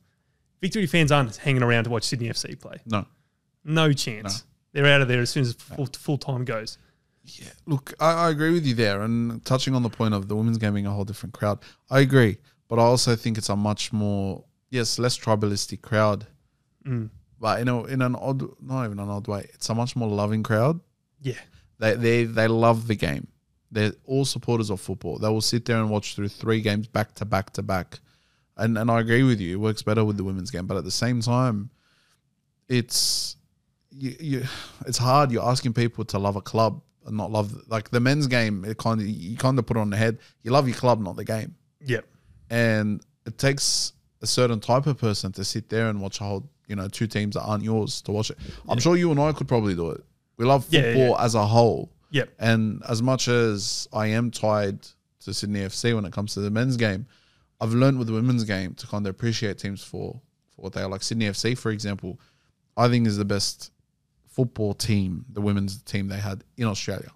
Victory fans aren't hanging around to watch Sydney FC play. No chance. No. They're out of there as soon as full time goes. Yeah, look, I agree with you there. And touching on the point of the women's game being a whole different crowd, I agree. But I also think it's a much more, less tribalistic crowd. But, in an odd, not even an odd way, it's a much more loving crowd. Yeah. They love the game. They're all supporters of football. They will sit there and watch through 3 games back to back to back. And I agree with you. It works better with the women's game. But at the same time, it's hard. You're asking people to love a club not love. Like the men's game, you kind of put it on the head. You love your club, not the game. Yep. And it takes a certain type of person to sit there and watch a whole, two teams that aren't yours to watch it. I'm sure you and I could probably do it. We love football as a whole. Yep. And as much as I am tied to Sydney FC when it comes to the men's game, I've learned with the women's game to kind of appreciate teams for what they are. Like Sydney FC, for example, I think is the best football team, the women's team they had in Australia.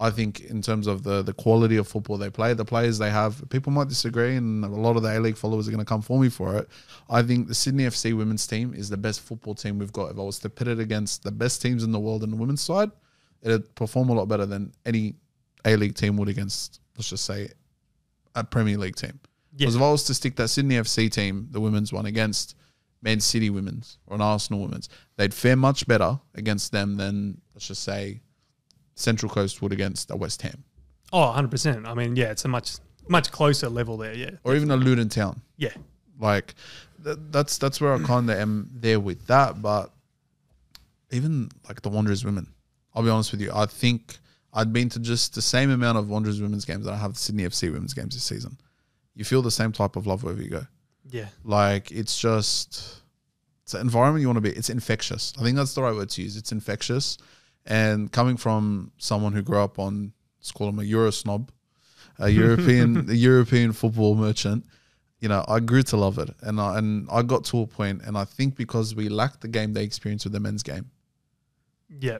I think in terms of the quality of football they play, the players they have, people might disagree, and a lot of the A-League followers are going to come for me for it. I think the Sydney FC women's team is the best football team we've got. If I was to pit it against the best teams in the world on the women's side, it'd perform a lot better than any A-League team would against, let's just say, a Premier League team. Because if I was to stick that Sydney FC team, the women's one, against Man City women's or an Arsenal women's, they'd fare much better against them than, let's just say, Central Coast would against a West Ham. Oh, 100%. I mean, it's a much closer level there, yeah. Or even a Luton Town. Yeah. Like, that's where I kind of am there with that. But even, like, the Wanderers women, I'll be honest with you, I think I'd been to just the same amount of Wanderers women's games that I have the Sydney FC women's games this season. You feel the same type of love wherever you go. Yeah. Like, it's an environment you want to be. It's infectious. I think that's the right word to use. It's infectious. And coming from someone who grew up on, let's call him a Euro snob, a European football merchant, I grew to love it. And I got to a point, and I think because we lacked the game day experience with the men's game. Yeah.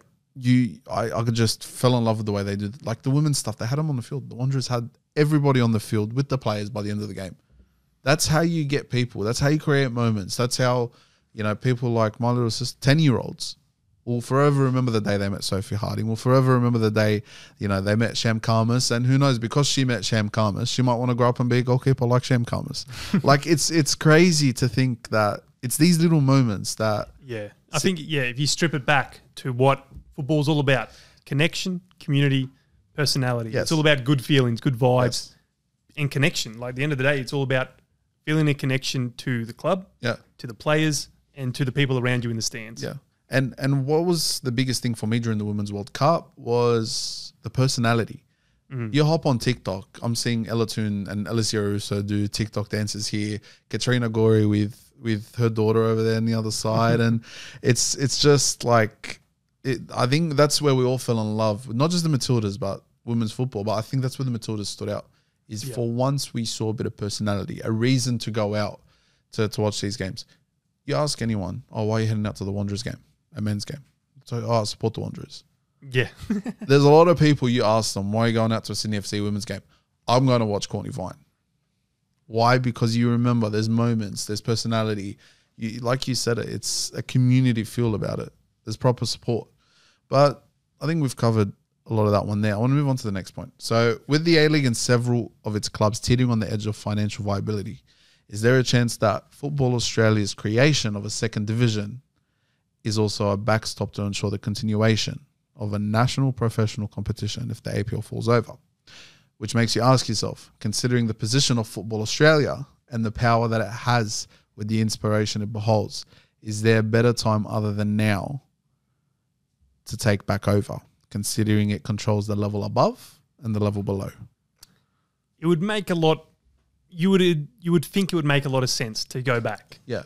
I could just fell in love with the way they did. Like the women's stuff, they had them on the field. The Wanderers had everybody on the field with the players by the end of the game. That's how you get people. That's how you create moments. That's how, people like my little sister, 10-year-olds, will forever remember the day they met Sophie Harding. Will forever remember the day, they met Sham Khamis. And who knows, because she met Sham Khamis, she might want to grow up and be a goalkeeper like Sham Khamis. Like, it's crazy to think that it's these little moments that... Yeah. I think, if you strip it back to what football's all about, connection, community, personality. Yes. It's all about good feelings, good vibes, and connection. Like, at the end of the day, it's all about feeling a connection to the club, to the players, and to the people around you in the stands. Yeah. And what was the biggest thing for me during the Women's World Cup was the personality. You hop on TikTok. I'm seeing Ella Toon and Alicia Russo do TikTok dances here. Katrina Gorey with her daughter over there on the other side. And it's just like, I think that's where we all fell in love. Not just the Matildas, but women's football. But I think that's where the Matildas stood out. For once we saw a bit of personality, a reason to go out to watch these games. You ask anyone, why are you heading out to the Wanderers game? A men's game. So, I support the Wanderers. Yeah. There's a lot of people, you ask them, why are you going out to a Sydney FC women's game? I'm going to watch Courtney Vine. Why? Because you remember there's moments, there's personality. Like you said, it's a community feel about it. There's proper support. But I think we've covered a lot of that one there. I want to move on to the next point. So with the A-League and several of its clubs teetering on the edge of financial viability, is there a chance that Football Australia's creation of a second division is also a backstop to ensure the continuation of a national professional competition if the APL falls over? Which makes you ask yourself, considering the position of Football Australia and the power that it has with the inspiration it beholds, is there a better time other than now to take back over, considering it controls the level above and the level below? It would make a lot... You would think it would make a lot of sense to go back. Yeah.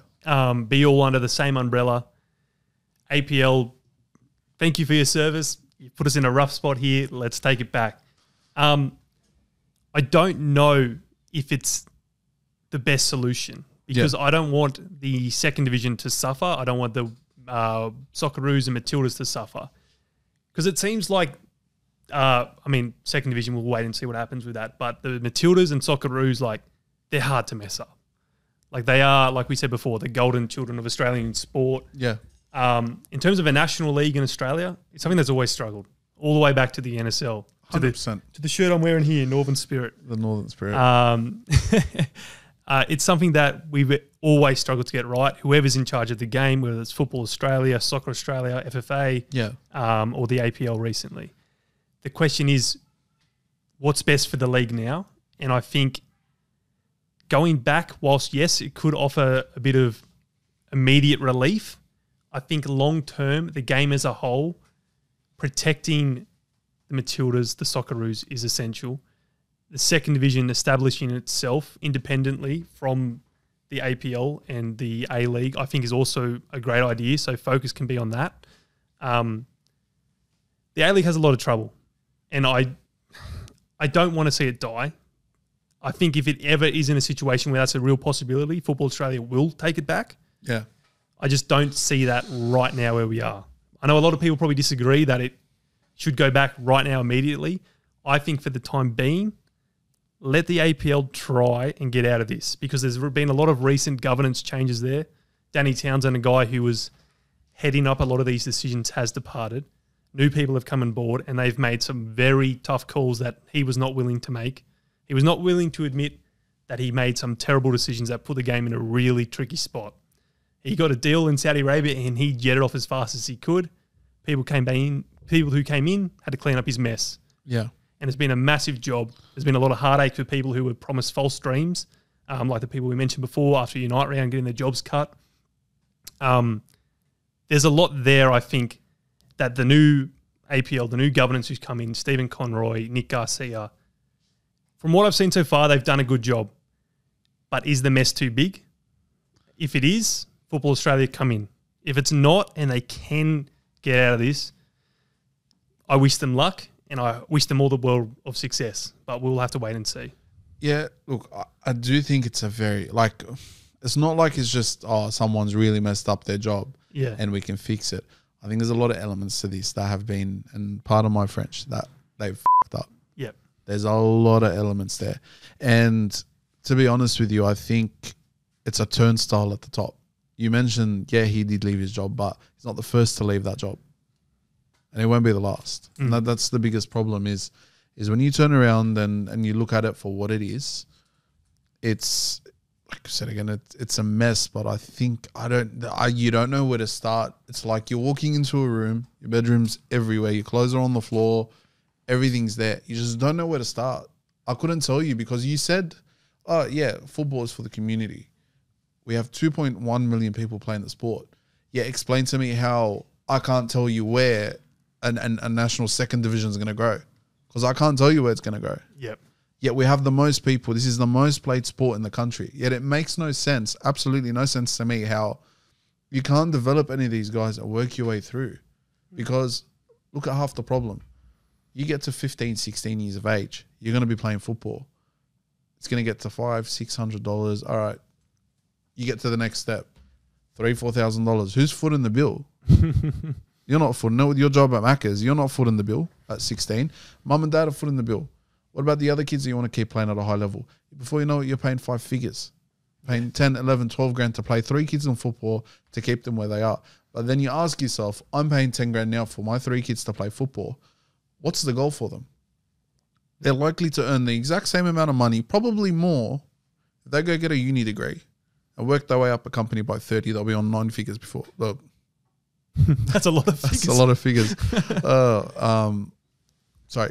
Be all under the same umbrella. APL, thank you for your service. You put us in a rough spot here. Let's take it back. I don't know if it's the best solution because I don't want the second division to suffer. I don't want the Socceroos and Matildas to suffer because it seems like, second division, we'll wait and see what happens with that. But the Matildas and Socceroos, they're hard to mess up. They are, like we said before, the golden children of Australian sport. Yeah. In terms of a national league in Australia, it's something that's always struggled all the way back to the NSL. 100%. To the shirt I'm wearing here, Northern Spirit. The Northern Spirit. It's something that we've always struggled to get right. Whoever's in charge of the game, whether it's Football Australia, Soccer Australia, FFA, or the APL recently. The question is, what's best for the league now? And I think going back, whilst, yes, it could offer a bit of immediate relief, I think long-term, the game as a whole, protecting the Matildas, the Socceroos is essential. The second division establishing itself independently from the APL and the A-League, I think is also a great idea. So focus can be on that. The A-League has a lot of trouble, and I don't want to see it die. I think if it ever is in a situation where that's a real possibility, Football Australia will take it back. Yeah. I just don't see that right now where we are. I know a lot of people probably disagree that it should go back right now immediately. I think for the time being, let the APL try and get out of this, because there's been a lot of recent governance changes there. Danny Townsend, a guy who was heading up a lot of these decisions, has departed. New people have come on board, and they've made some very tough calls that he was not willing to make. He was not willing to admit that he made some terrible decisions that put the game in a really tricky spot. He got a deal in Saudi Arabia and he jetted off as fast as he could. People who came in had to clean up his mess. Yeah. And it's been a massive job. There's been a lot of heartache for people who were promised false dreams, like the people we mentioned before after Unite round getting their jobs cut. There's a lot there, I think, that the new APL, the new governance who's come in, Stephen Conroy, Nick Garcia, from what I've seen so far, they've done a good job. But is the mess too big? If it is, Football Australia come in. If it's not and they can get out of this, I wish them luck and I wish them all the world of success. But we'll have to wait and see. Yeah, look, I do think it's a very, like, it's not like it's just, someone's really messed up their job and we can fix it. I think there's a lot of elements to this that have been, and pardon my French, that they've f***ed up. Yep. There's a lot of elements there. And to be honest with you, I think it's a turnstile at the top. You mentioned, he did leave his job, but he's not the first to leave that job. And it won't be the last. And that's the biggest problem is when you turn around and you look at it for what it is, it's, like I said again, it's a mess, but I think you don't know where to start. It's like you're walking into a room, your bedroom's everywhere, your clothes are on the floor, everything's there. You just don't know where to start. I couldn't tell you because you said, football is for the community. We have 2.1 million people playing the sport. Yeah, explain to me how I can't tell you where a national second division is going to grow, because I can't tell you where it's going to go. Yep. Yet we have the most people. This is the most played sport in the country. Yet it makes no sense, absolutely no sense to me, how you can't develop any of these guys and work your way through. Because look at half the problem. You get to 15, 16 years of age, you're going to be playing football. It's going to get to $500, $600. All right. You get to the next step, $3,000, $4,000. Who's footing the bill? You're not footing it with your job at Macca's. You're not footing the bill at 16. Mum and dad are footing the bill. What about the other kids that you want to keep playing at a high level? Before you know it, you're paying 5 figures. Paying 10, 11, 12 grand to play 3 kids in football to keep them where they are. But then you ask yourself, I'm paying 10 grand now for my 3 kids to play football. What's the goal for them? They're likely to earn the exact same amount of money, probably more, if they go get a uni degree and work their way up a company by 30. They'll be on 9 figures before. That's a lot of figures. That's a lot of figures.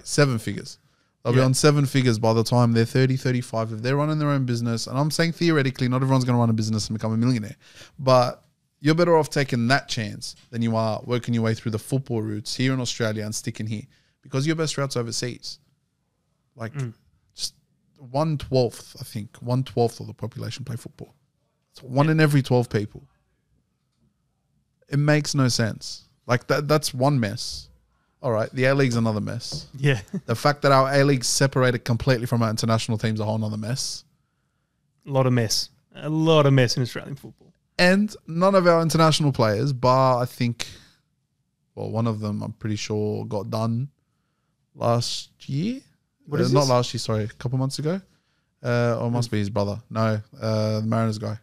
7 figures. They'll be on 7 figures by the time they're 30, 35. If they're running their own business, and I'm saying theoretically, not everyone's going to run a business and become a millionaire, but you're better off taking that chance than you are working your way through the football routes here in Australia and sticking here, because your best route's overseas. Like just 1/12, I think, 1/12 of the population play football. It's 1 in every 12 people. It makes no sense. Like that's one mess. All right, the A-League's another mess. Yeah. The fact that our A-League's separated completely from our international team's a whole nother mess. A lot of mess. A lot of mess in Australian football. And none of our international players, bar I think, one of them I'm pretty sure got done last year. What is not this? last year, sorry, a couple months ago. Or it must be his brother. No, the Mariners guy.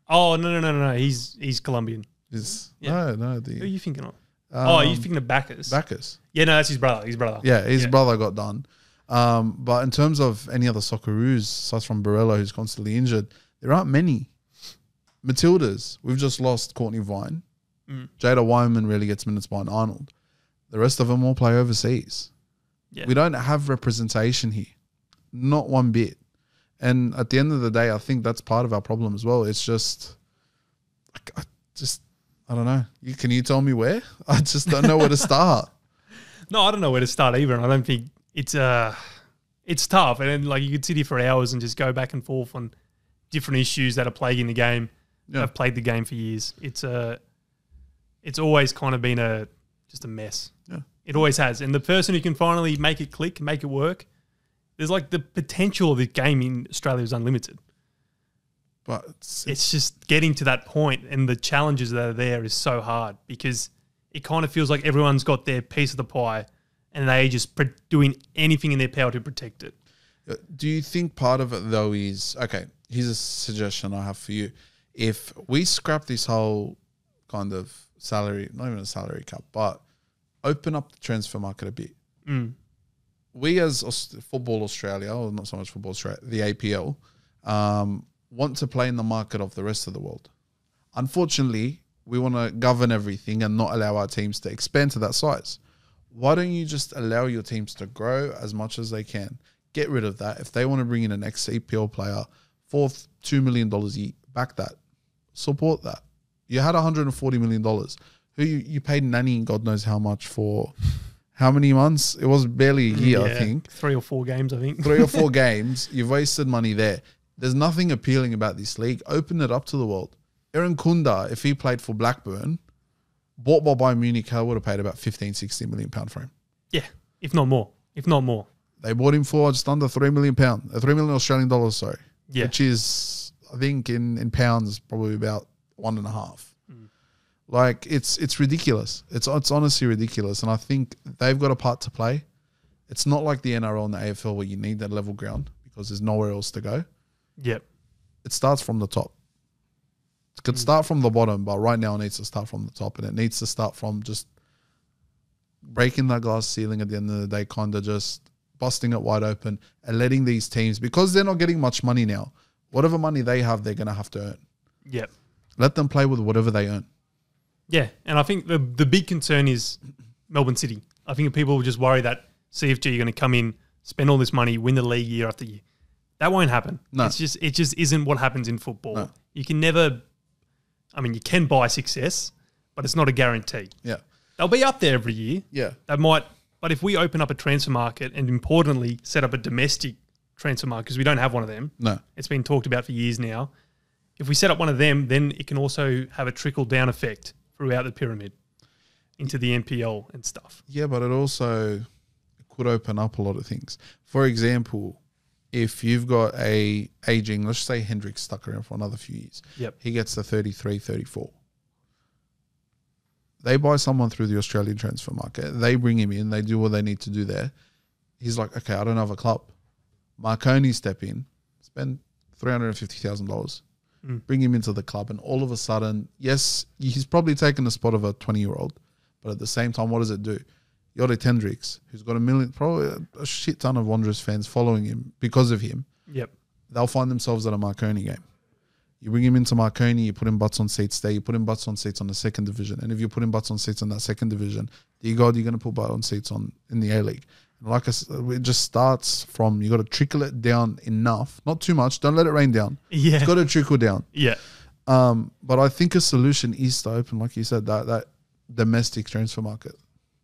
Oh, no. He's Colombian. No. Who are you thinking of? You're thinking of Bacchus. Bacchus. Yeah, no, that's his brother. Yeah, his brother got done. But in terms of any other Socceroos, aside from Barella, who's constantly injured, there aren't many. Matildas, we've just lost Courtney Vine. Jada Wyman really gets minutes behind Arnold. The rest of them all play overseas. Yeah. We don't have representation here. Not one bit. And at the end of the day, I think that's part of our problem as well. It's just, I don't know. Can you tell me where? I just don't know where to start. No, I don't know where to start either. And I don't think it's tough. And then, like, you could sit here for hours and just go back and forth on different issues that are plaguing the game. Yeah. I've played the game for years. It's always kind of been just a mess. Yeah. It always has. And the person who can finally make it click, make it work, there's like the potential of the game in Australia is unlimited. But it's just getting to that point, and the challenges that are there is so hard because it kind of feels like everyone's got their piece of the pie and they just doing anything in their power to protect it. Do you think part of it though is, okay, here's a suggestion I have for you. If we scrap this whole kind of salary, not even a salary cap, but open up the transfer market a bit. We as Football Australia, or not so much Football Australia, the APL, want to play in the market of the rest of the world. Unfortunately, we want to govern everything and not allow our teams to expand to that size. Why don't you just allow your teams to grow as much as they can? Get rid of that. If they want to bring in an ex-APL player for $2 million a year, back that. Support that. You had $140 million. Who you paid Nanny God knows how much for how many months? It was barely a year, I think. 3 or 4 games, I think. 3 or 4 games. You've wasted money there. There's nothing appealing about this league. Open it up to the world. Aaron Kunda, if he played for Blackburn, bought by Bayern Munich, I would have paid about 15-16 million pound for him. Yeah, if not more. They bought him for just under £3 million, £3 million Australian dollars, sorry. Yeah. Which is, I think in pounds, probably about 1.5. Like, it's ridiculous. It's honestly ridiculous. And I think they've got a part to play. It's not like the NRL and the AFL where you need that level ground because there's nowhere else to go. Yep. It starts from the top. It could start from the bottom, but right now it needs to start from the top, and it needs to start from just breaking that glass ceiling at the end of the day, kind of just busting it wide open and letting these teams, because they're not getting much money now, whatever money they have, they're going to have to earn. Yep. Let them play with whatever they earn. Yeah, and I think the big concern is Melbourne City. I think people just worry that CFG are going to come in, spend all this money, win the league year after year. That won't happen. No. It just isn't what happens in football. No. You can never, you can buy success, but it's not a guarantee. Yeah. They'll be up there every year. Yeah. They might, but if we open up a transfer market and importantly set up a domestic transfer market, because we don't have one of them. No. It's been talked about for years now. If we set up one of them, then it can also have a trickle-down effect throughout the pyramid into the NPL and stuff. Yeah, but it also could open up a lot of things. For example, if you've got a aging, let's say Hendrick's stuck around for another few years. Yep. He gets to 33, 34. They buy someone through the Australian transfer market. They bring him in. They do what they need to do there. He's like, okay, I don't have a club. Marconi step in, spend $350,000. Bring him into the club, and all of a sudden, yes, he's probably taken the spot of a 20-year-old, but at the same time, what does it do? Yodit Hendricks, who's got probably a shit ton of Wanderers fans following him because of him. Yep. They'll find themselves at a Marconi game. You bring him into Marconi, you put him butts on seats there, you put him butts on seats on the second division. And if you put him butts on seats on that second division, you're going to put butts on seats in the A-League. And like I said, it just starts from, you got to trickle it down enough, not too much. Don't let it rain down. Yeah. It's got to trickle down. Yeah. But I think a solution is to open, like you said, that domestic transfer market.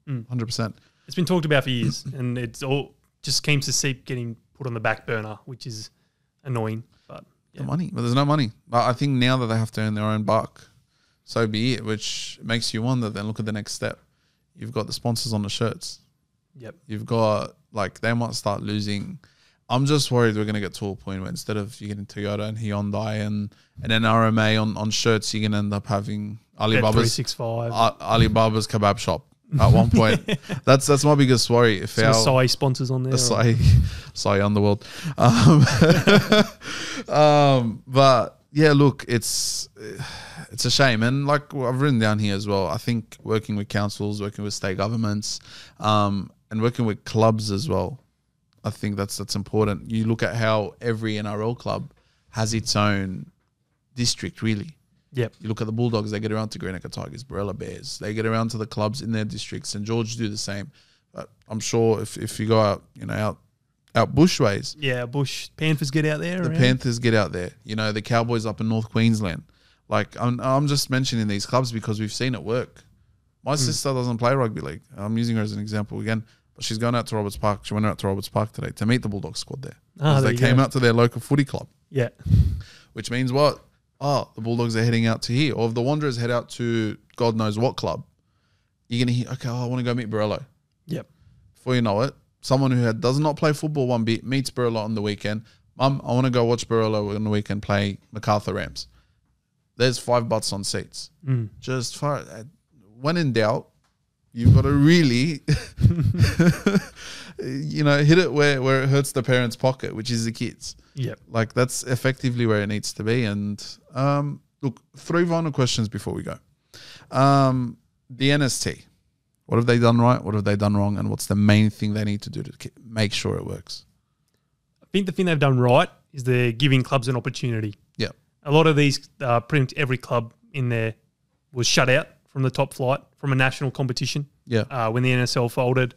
100%. It's been talked about for years, and it's all just seems to keep getting put on the back burner, which is annoying. But The money, but there's no money. But I think now that they have to earn their own buck, so be it, which makes you wonder, then look at the next step. You've got the sponsors on the shirts. Yep. You've got, they might start losing. I'm just worried we're going to get to a point where instead of you getting Toyota and Hyundai and then RMA on shirts, you're going to end up having Alibaba's kebab shop at one point. That's my biggest worry. If some Sai sponsors on there. Sai Underworld. But yeah, look, it's a shame. And like I've written down here as well, I think working with councils, working with state governments, and working with clubs as well, I think that's important. You look at how every NRL club has its own district, really. Yep. You look at the Bulldogs, they get around to Greenacre Tigers, Barella Bears. They get around to the clubs in their districts, and George do the same. But I'm sure if you go out, out bushways. Yeah, Bush Panthers get out there. The Panthers get out there. The Cowboys up in North Queensland. Like, I'm just mentioning these clubs because we've seen it work. My sister doesn't play rugby league. I'm using her as an example again. But she's going out to Roberts Park. She went out to Roberts Park today to meet the Bulldogs squad there. They came out to their local footy club. Yeah. Which means what? Oh, the Bulldogs are heading out to here. Or if the Wanderers head out to God knows what club, you're going to hear, okay, I want to go meet Borrello. Yep. Before you know it, someone who does not play football one bit meets Borrello on the weekend. Mum, I want to go watch Borrello on the weekend play MacArthur Rams. There's 5 butts on seats. Just when in doubt, you've got to really, hit it where it hurts the parents' pocket, which is the kids. Yep. Like that's effectively where it needs to be. And look, 3 final questions before we go. The NST, what have they done right? What have they done wrong? And what's the main thing they need to do to make sure it works? I think the thing they've done right is they're giving clubs an opportunity. Yeah. A lot of these, pretty much every club in there was shut out from the top flight from a national competition. Yeah. When the NSL folded,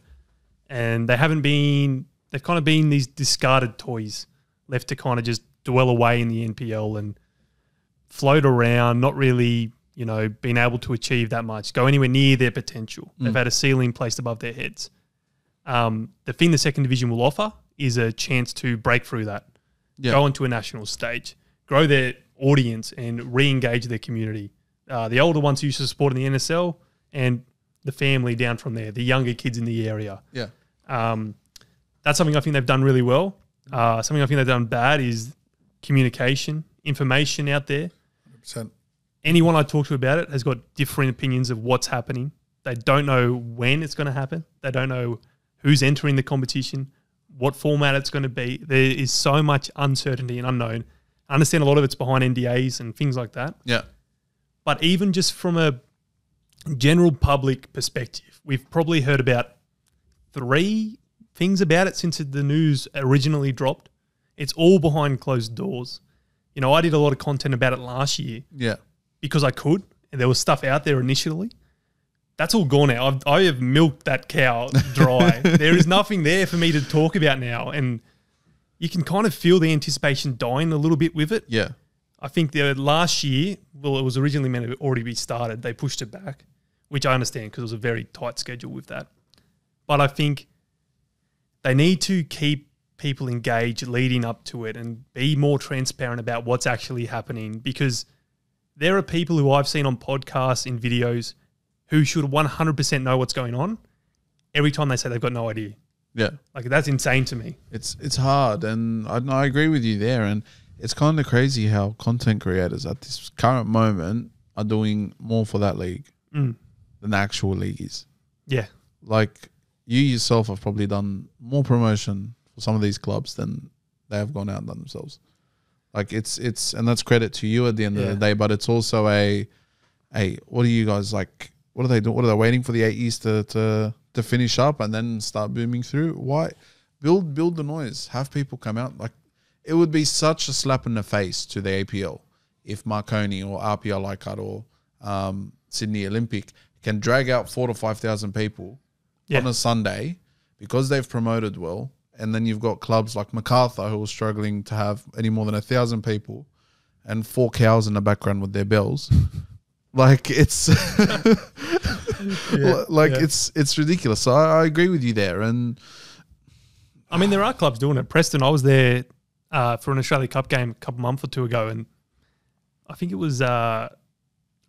and they've kind of been these discarded toys left to kind of just dwell away in the NPL and float around, not really, being able to achieve that much, go anywhere near their potential. They've had a ceiling placed above their heads. The thing the second division will offer is a chance to break through that, go onto a national stage, grow their audience and re-engage their community. The older ones who used to support in the NSL and the family down from there, the younger kids in the area. Yeah. That's something I think they've done really well. Something I think they've done bad is communication, information out there. 100%. Anyone I talk to about it has got different opinions of what's happening. They don't know when it's going to happen. They don't know who's entering the competition, what format it's going to be. There is so much uncertainty and unknown. I understand a lot of it's behind NDAs and things like that. Yeah. But even just from a general public perspective, we've probably heard about 3 things about it since the news originally dropped. It's all behind closed doors. I did a lot of content about it last year. Yeah. Because I could, and there was stuff out there initially. That's all gone now. I have milked that cow dry. There is nothing there for me to talk about now, and you can kind of feel the anticipation dying a little bit with it. Yeah. I think the last year, it was originally meant to already be started. They pushed it back, which I understand because it was a very tight schedule with that. But I think they need to keep people engaged leading up to it and be more transparent about what's actually happening, because there are people who I've seen on podcasts, in videos, who should 100% know what's going on. Every time they say they've got no idea. Yeah. Like, that's insane to me. It's hard, and I agree with you there. And it's kind of crazy how content creators at this current moment are doing more for that league than the actual league is. Yeah. Like, you yourself have probably done more promotion for some of these clubs than they have gone out and done themselves. Like, it's and that's credit to you at the end of the day, but it's also what are you guys like? What are they doing? What are they waiting for the 8 years to finish up and then start booming through? Why build the noise? Have people come out. Like, it would be such a slap in the face to the APL if Marconi or RPL Leichhardt or Sydney Olympic can drag out 4,000 to 5,000 people on a Sunday because they've promoted well. And then you've got clubs like MacArthur who are struggling to have any more than 1,000 people and 4 cows in the background with their bells. Like, it's it's ridiculous. So I agree with you there. And I mean, there are clubs doing it. Preston, I was there for an Australia Cup game a couple months or 2 ago, and I think it was over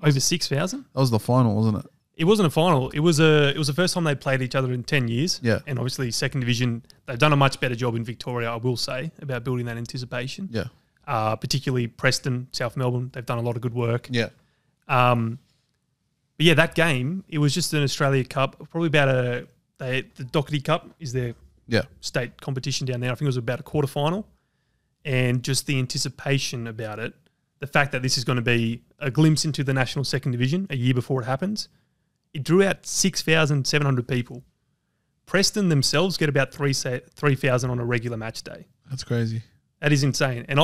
6,000. That was the final, wasn't it? It wasn't a final. It was the first time they played each other in 10 years. Yeah. And obviously, second division, they've done a much better job in Victoria, I will say, about building that anticipation. Yeah. Particularly Preston, South Melbourne, they've done a lot of good work. Yeah. But yeah, that game, it was just an Australia Cup, probably about the Doherty Cup is their state competition down there. I think it was about a quarterfinal. And just the anticipation about it, the fact that this is going to be a glimpse into the national second division a year before it happens, it drew out 6,700 people. Preston themselves get about 3,000 on a regular match day. That's crazy. That is insane. And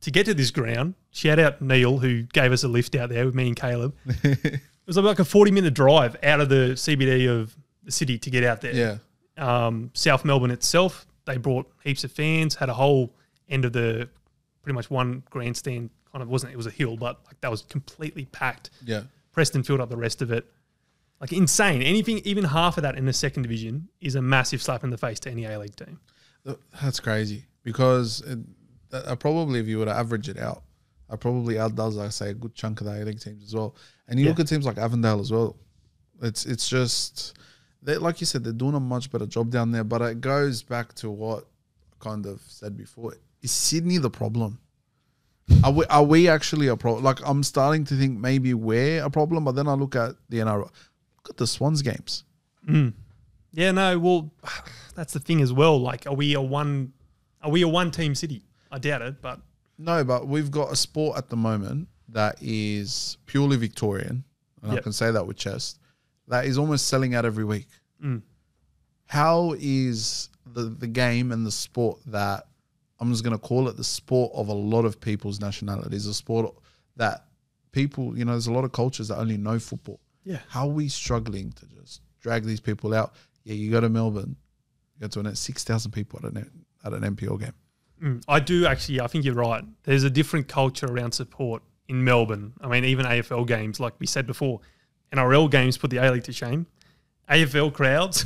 to get to this ground, shout out Neil, who gave us a lift out there with me and Caleb. It was like a 40-minute drive out of the CBD of the city to get out there. Yeah. South Melbourne itself, they brought heaps of fans, had a whole end of the pretty much one grandstand. It was a hill, but like that was completely packed. Yeah. Preston filled up the rest of it. Like insane. Anything, even half of that in the second division is a massive slap in the face to any A-League team. That's crazy because probably if you were to average it out, I probably outdoes, I say, a good chunk of the A-League teams as well. And you look at teams like Avondale as well. It's just, like you said, they're doing a much better job down there. But it goes back to what I kind of said before. Is Sydney the problem? Are we actually a problem? Like, I'm starting to think maybe we're a problem, but then I look at the NRL. Look at the Swans games. Yeah, no, well, that's the thing as well. Like, are we a one-team city? I doubt it, but... No, but we've got a sport at the moment that is purely Victorian, and I can say that with chest, that is almost selling out every week. How is the game and the sport that, I'm just going to call it the sport of a lot of people's nationalities, a sport that people, you know, there's a lot of cultures that only know football. Yeah. How are we struggling to just drag these people out? Yeah, you go to Melbourne, you go to an 6,000 people at an NPL game. I do actually, I think you're right. There's a different culture around support in Melbourne. I mean, even AFL games, like we said before, NRL games put the A-League to shame. AFL crowds.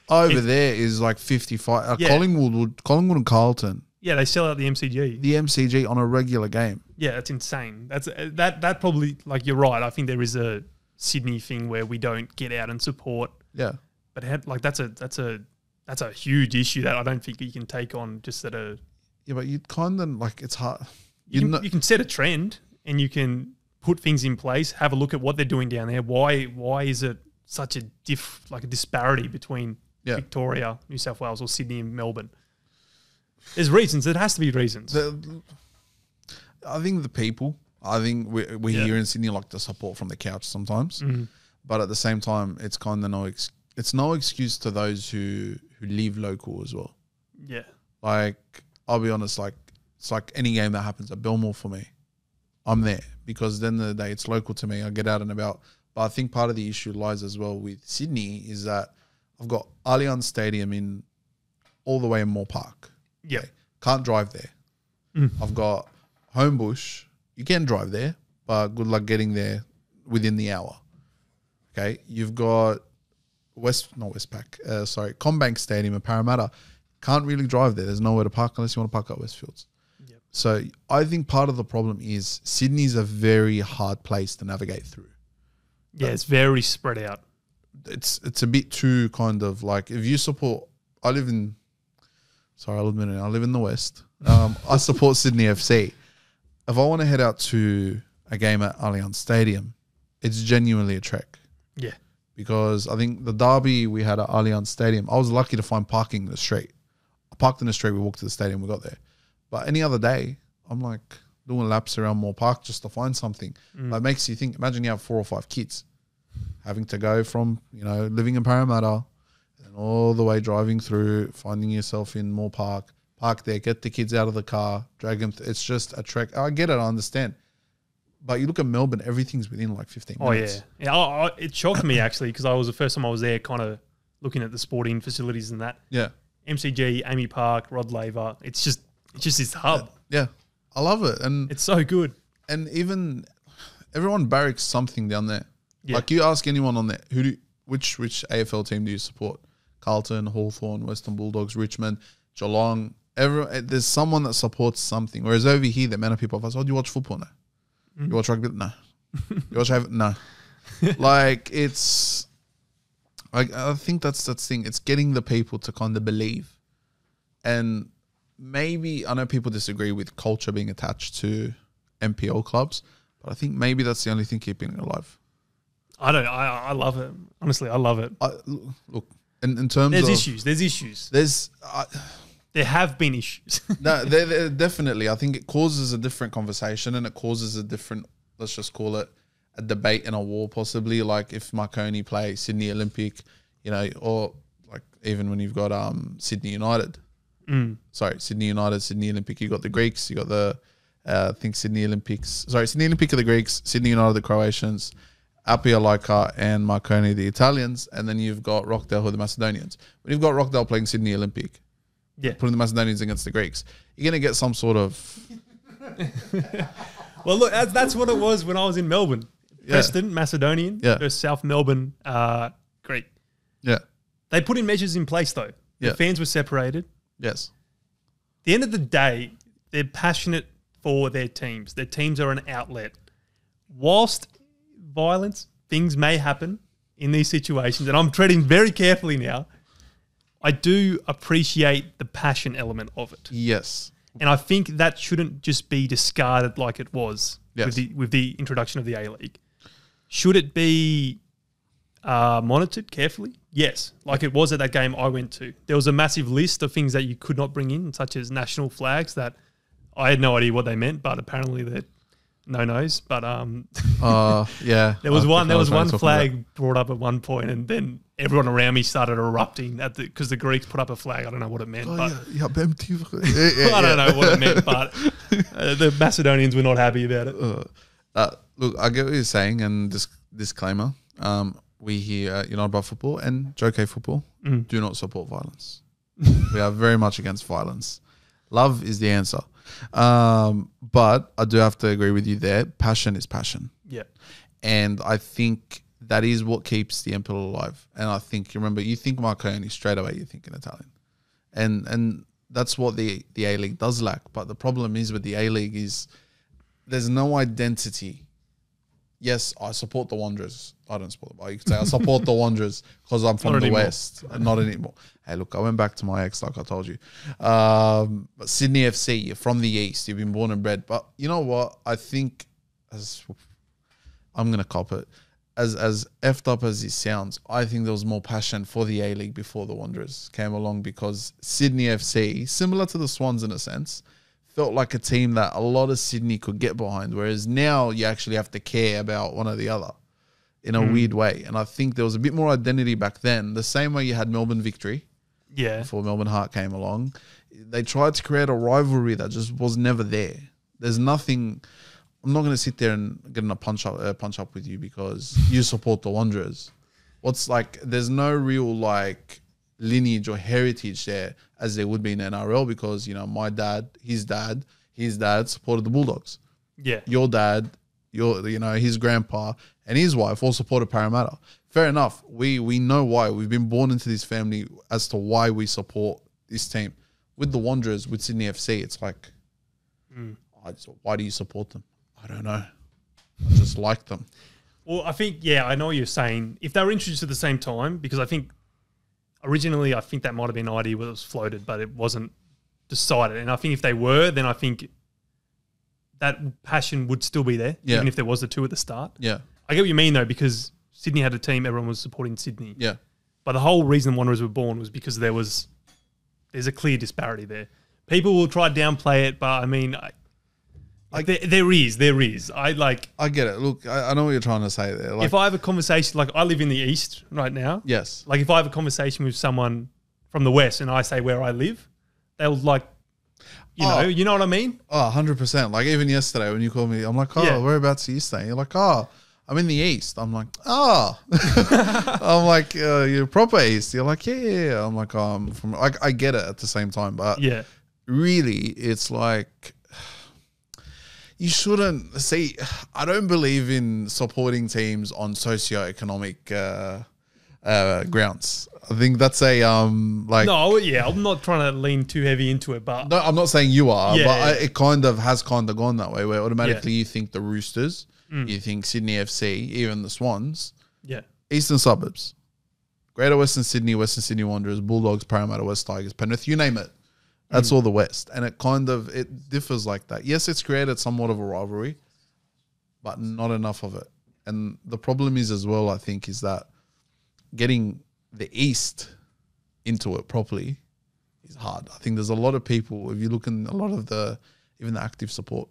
Over there is like 55. Collingwood and Carlton. Yeah, they sell out the MCG. The MCG on a regular game. Yeah, that's insane. That probably, like, you're right. I think there is a Sydney thing where we don't get out and support. Yeah. But like that's a huge issue that I don't think you can take on just at a... Yeah, but you kind of, like, it's hard. You can set a trend and you can put things in place, have a look at what they're doing down there. Why is it such a disparity between Victoria, New South Wales, or Sydney and Melbourne? There's reasons. There has to be reasons. I think the people. I think we here in Sydney like the support from the couch sometimes, but at the same time, it's kind of it's no excuse to those who live local as well. Yeah, like I'll be honest, like it's like any game that happens at Belmore for me, I'm there because at the end of the day, it's local to me. I get out and about. But I think part of the issue lies as well with Sydney is that I've got Allianz Stadium in all the way in Moore Park. Yeah. Okay. Can't drive there. I've got Homebush. You can drive there, but good luck getting there within the hour. Okay. You've got Combank Stadium in Parramatta. Can't really drive there. There's nowhere to park unless you want to park at Westfields. Yep. So I think part of the problem is Sydney's a very hard place to navigate through. Yeah, it's very spread out. It's a bit too kind of like, if you support, I'll admit it, I live in the West. I support Sydney FC. If I want to head out to a game at Allianz Stadium, it's genuinely a trek. Yeah. Because I think the derby we had at Allianz Stadium, I was lucky to find parking in the street. I parked in the street, we walked to the stadium, we got there. But any other day, I'm like doing laps around Moore Park just to find something. That makes you think, imagine you have 4 or 5 kids having to go from, living in Parramatta and all the way driving through, finding yourself in Moore Park, park there, get the kids out of the car, drag them. It's just a trek. I get it, I understand. But you look at Melbourne, everything's within like 15 minutes. Oh, yeah. It shocked me, actually, because I was the first time I was there kind of looking at the sporting facilities and that. Yeah. MCG, Amy Park, Rod Laver. It's just this hub. Yeah. I love it. And it's so good. And even everyone barracks something down there. Yeah. Like you ask anyone on there, which AFL team do you support? Carlton, Hawthorn, Western Bulldogs, Richmond, Geelong. There's someone that supports something. Whereas over here, the amount of people have asked, do you watch football? No. You watch rugby? No. You watch no. Like it's like, I think that's the thing. It's getting the people to kind of believe. And maybe, I know people disagree with culture being attached to NPL clubs, but I think maybe that's the only thing keeping it alive. I love it. Honestly, I love it. Look, in terms There's of... There's issues. There have been issues. No, there definitely. I think it causes a different conversation and it causes a different, let's just call it a debate and a war possibly. Like if Marconi play Sydney Olympic, or like even when you've got Sydney United. Sorry, Sydney United, Sydney Olympic. You got the Greeks. You got the, I think Sydney Olympics. Sorry, Sydney Olympic are the Greeks. Sydney United the Croatians. Apia Laika and Marconi the Italians. And then you've got Rockdale who are the Macedonians. When you've got Rockdale playing Sydney Olympic, putting the Macedonians against the Greeks, you're going to get some sort of... Well, look, that's what it was when I was in Melbourne. Preston, Macedonian, versus South Melbourne, Greek. Yeah. They put in measures in place, though. The fans were separated. Yes. At the end of the day, they're passionate for their teams. Their teams are an outlet. Whilst violence, things may happen in these situations, and I'm treading very carefully now, I do appreciate the passion element of it. Yes. And I think that shouldn't just be discarded like it was with the introduction of the A-League. Should it be monitored carefully? Yes. Like it was at that game I went to. There was a massive list of things that you could not bring in, such as national flags that I had no idea what they meant, but apparently they're no-nos. But there was one flag brought up at one point, and then everyone around me started erupting because the Greeks put up a flag. I don't know what it meant. I don't know what it meant, but the Macedonians were not happy about it. Look, I get what you're saying, and disclaimer, we here at United by Football and JK Football do not support violence. We are very much against violence. Love is the answer. But I do have to agree with you there. Passion is passion. Yeah. And I think that is what keeps the MPL alive. And I think, you think Marconi, straight away you're thinking Italian. And that's what the A-League does lack. But the problem is with the A-League is there's no identity. Yes, I support the Wanderers. I don't support them. You could say I support the Wanderers because I'm from the West. Not anymore. Hey, look, I went back to my ex, like I told you. But Sydney FC, you're from the East. You've been born and bred. But you know what? I think, I'm going to cop it. As effed up as it sounds, I think there was more passion for the A-League before the Wanderers came along, because Sydney FC, similar to the Swans in a sense, felt like a team that a lot of Sydney could get behind, whereas now you actually have to care about one or the other in a weird way. And I think there was a bit more identity back then, the same way you had Melbourne Victory before Melbourne Heart came along. They tried to create a rivalry that just was never there. There's nothing. I'm not going to sit there and get in a punch up with you because you support the Wanderers. There's no real lineage or heritage there as there would be in NRL, because my dad, his dad supported the Bulldogs. Yeah. Your dad, his grandpa and his wife all supported Parramatta. Fair enough. We know why. We've been born into this family as to why we support this team. With the Wanderers, with Sydney FC, it's like, why do you support them? I don't know. I just like them. Well, I think, I know what you're saying. If they were introduced at the same time, because I think originally, I think that might have been an idea that was floated, but it wasn't decided. And I think if they were, then I think that passion would still be there, even if there was the two at the start. Yeah. I get what you mean, though, because Sydney had a team, everyone was supporting Sydney. Yeah. But the whole reason Wanderers were born was because there's a clear disparity there. People will try to downplay it, but I mean, there is. I get it. Look, I know what you're trying to say there. If I have a conversation, I live in the East right now. Yes. If I have a conversation with someone from the West and I say where I live, they'll you know what I mean? Oh, 100%. Even yesterday when you called me, I'm like, whereabouts are you staying? You're like, I'm in the East. I'm like, I'm like, you're proper East. You're like, yeah. I'm like, I'm from, I get it at the same time, but really it's like, you shouldn't see. I don't believe in supporting teams on socioeconomic grounds. I think that's a I'm not trying to lean too heavy into it, but no, I'm not saying you are, but it kind of has gone that way, where automatically you think the Roosters, you think Sydney FC, even the Swans, Eastern Suburbs, Greater Western Sydney Wanderers, Bulldogs, Parramatta, West Tigers, Penrith, you name it. That's all the West. And it differs like that. Yes, it's created somewhat of a rivalry, but not enough of it. And the problem is as well, I think, is that getting the East into it properly is hard. I think there's a lot of people, if you look in a lot of even the active support,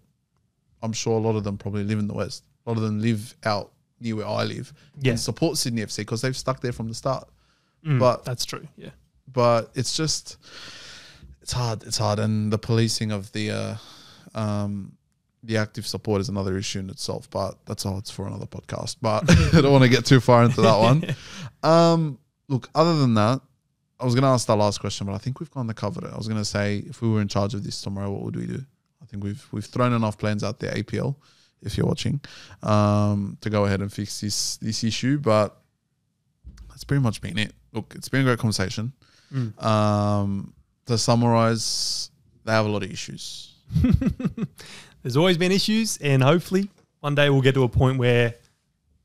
I'm sure a lot of them probably live in the West. A lot of them live out near where I live and support Sydney FC because they've stuck there from the start. But that's true, But it's just... It's hard, and the policing of the active support is another issue in itself. But it's for another podcast. But I don't want to get too far into that one. Look, other than that, I was going to ask that last question, but I think we've kind of covered it. I was going to say, if we were in charge of this tomorrow, what would we do? I think we've thrown enough plans out there. APL if you're watching, to go ahead and fix this issue. But that's pretty much been it. Look, it's been a great conversation. To summarize, they have a lot of issues. There's always been issues, and hopefully one day we'll get to a point where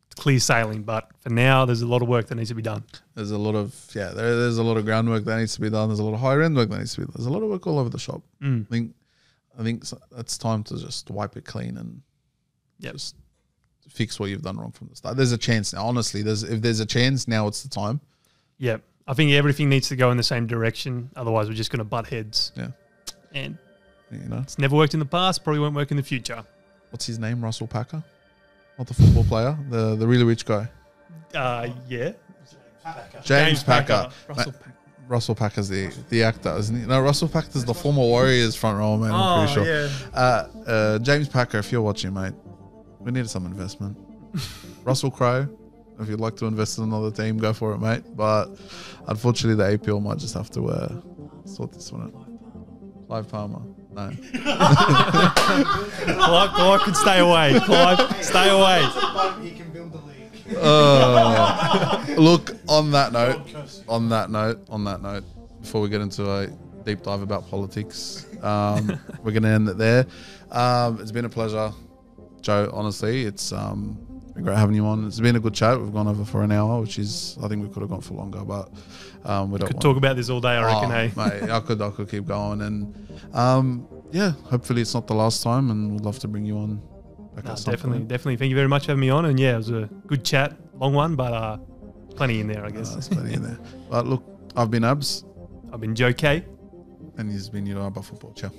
it's clear sailing. But for now, there's a lot of work that needs to be done. There's a lot of there's a lot of groundwork that needs to be done. There's a lot of higher end work that needs to be done. There's a lot of work all over the shop. I think it's time to just wipe it clean and just fix what you've done wrong from the start. There's a chance now. Honestly, if there's a chance now, it's the time. Yeah, I think everything needs to go in the same direction. Otherwise, we're just going to butt heads. Yeah, and it's never worked in the past. Probably won't work in the future. What's his name? Russell Packer, not the football player, the really rich guy. Yeah, James Packer. Russell Packer. Russell Packer's the actor, isn't he? No, Russell Packer's the former Warriors front row man. I'm pretty sure. Yeah. James Packer, if you're watching, mate, we need some investment. Russell Crowe, if you'd like to invest in another team, go for it, mate. But unfortunately, the APL might just have to sort this one out. Clive Palmer, no. Clive can stay away. Clive, stay away. He can build the league. Look, on that note, before we get into a deep dive about politics, we're going to end it there. It's been a pleasure, Joe. Honestly, it's been great having you on. It's been a good chat. We've gone over for an hour, which is, I think we could have gone for longer, but we don't talk about this all day, I reckon. Hey, mate, I could keep going, and hopefully it's not the last time, and we'd love to bring you on. Definitely. Thank you very much for having me on. And yeah, it was a good chat, long one, but plenty in there, I guess. There's plenty in there. But look, I've been Abs. I've been Joe K. And he's been about football. Ciao.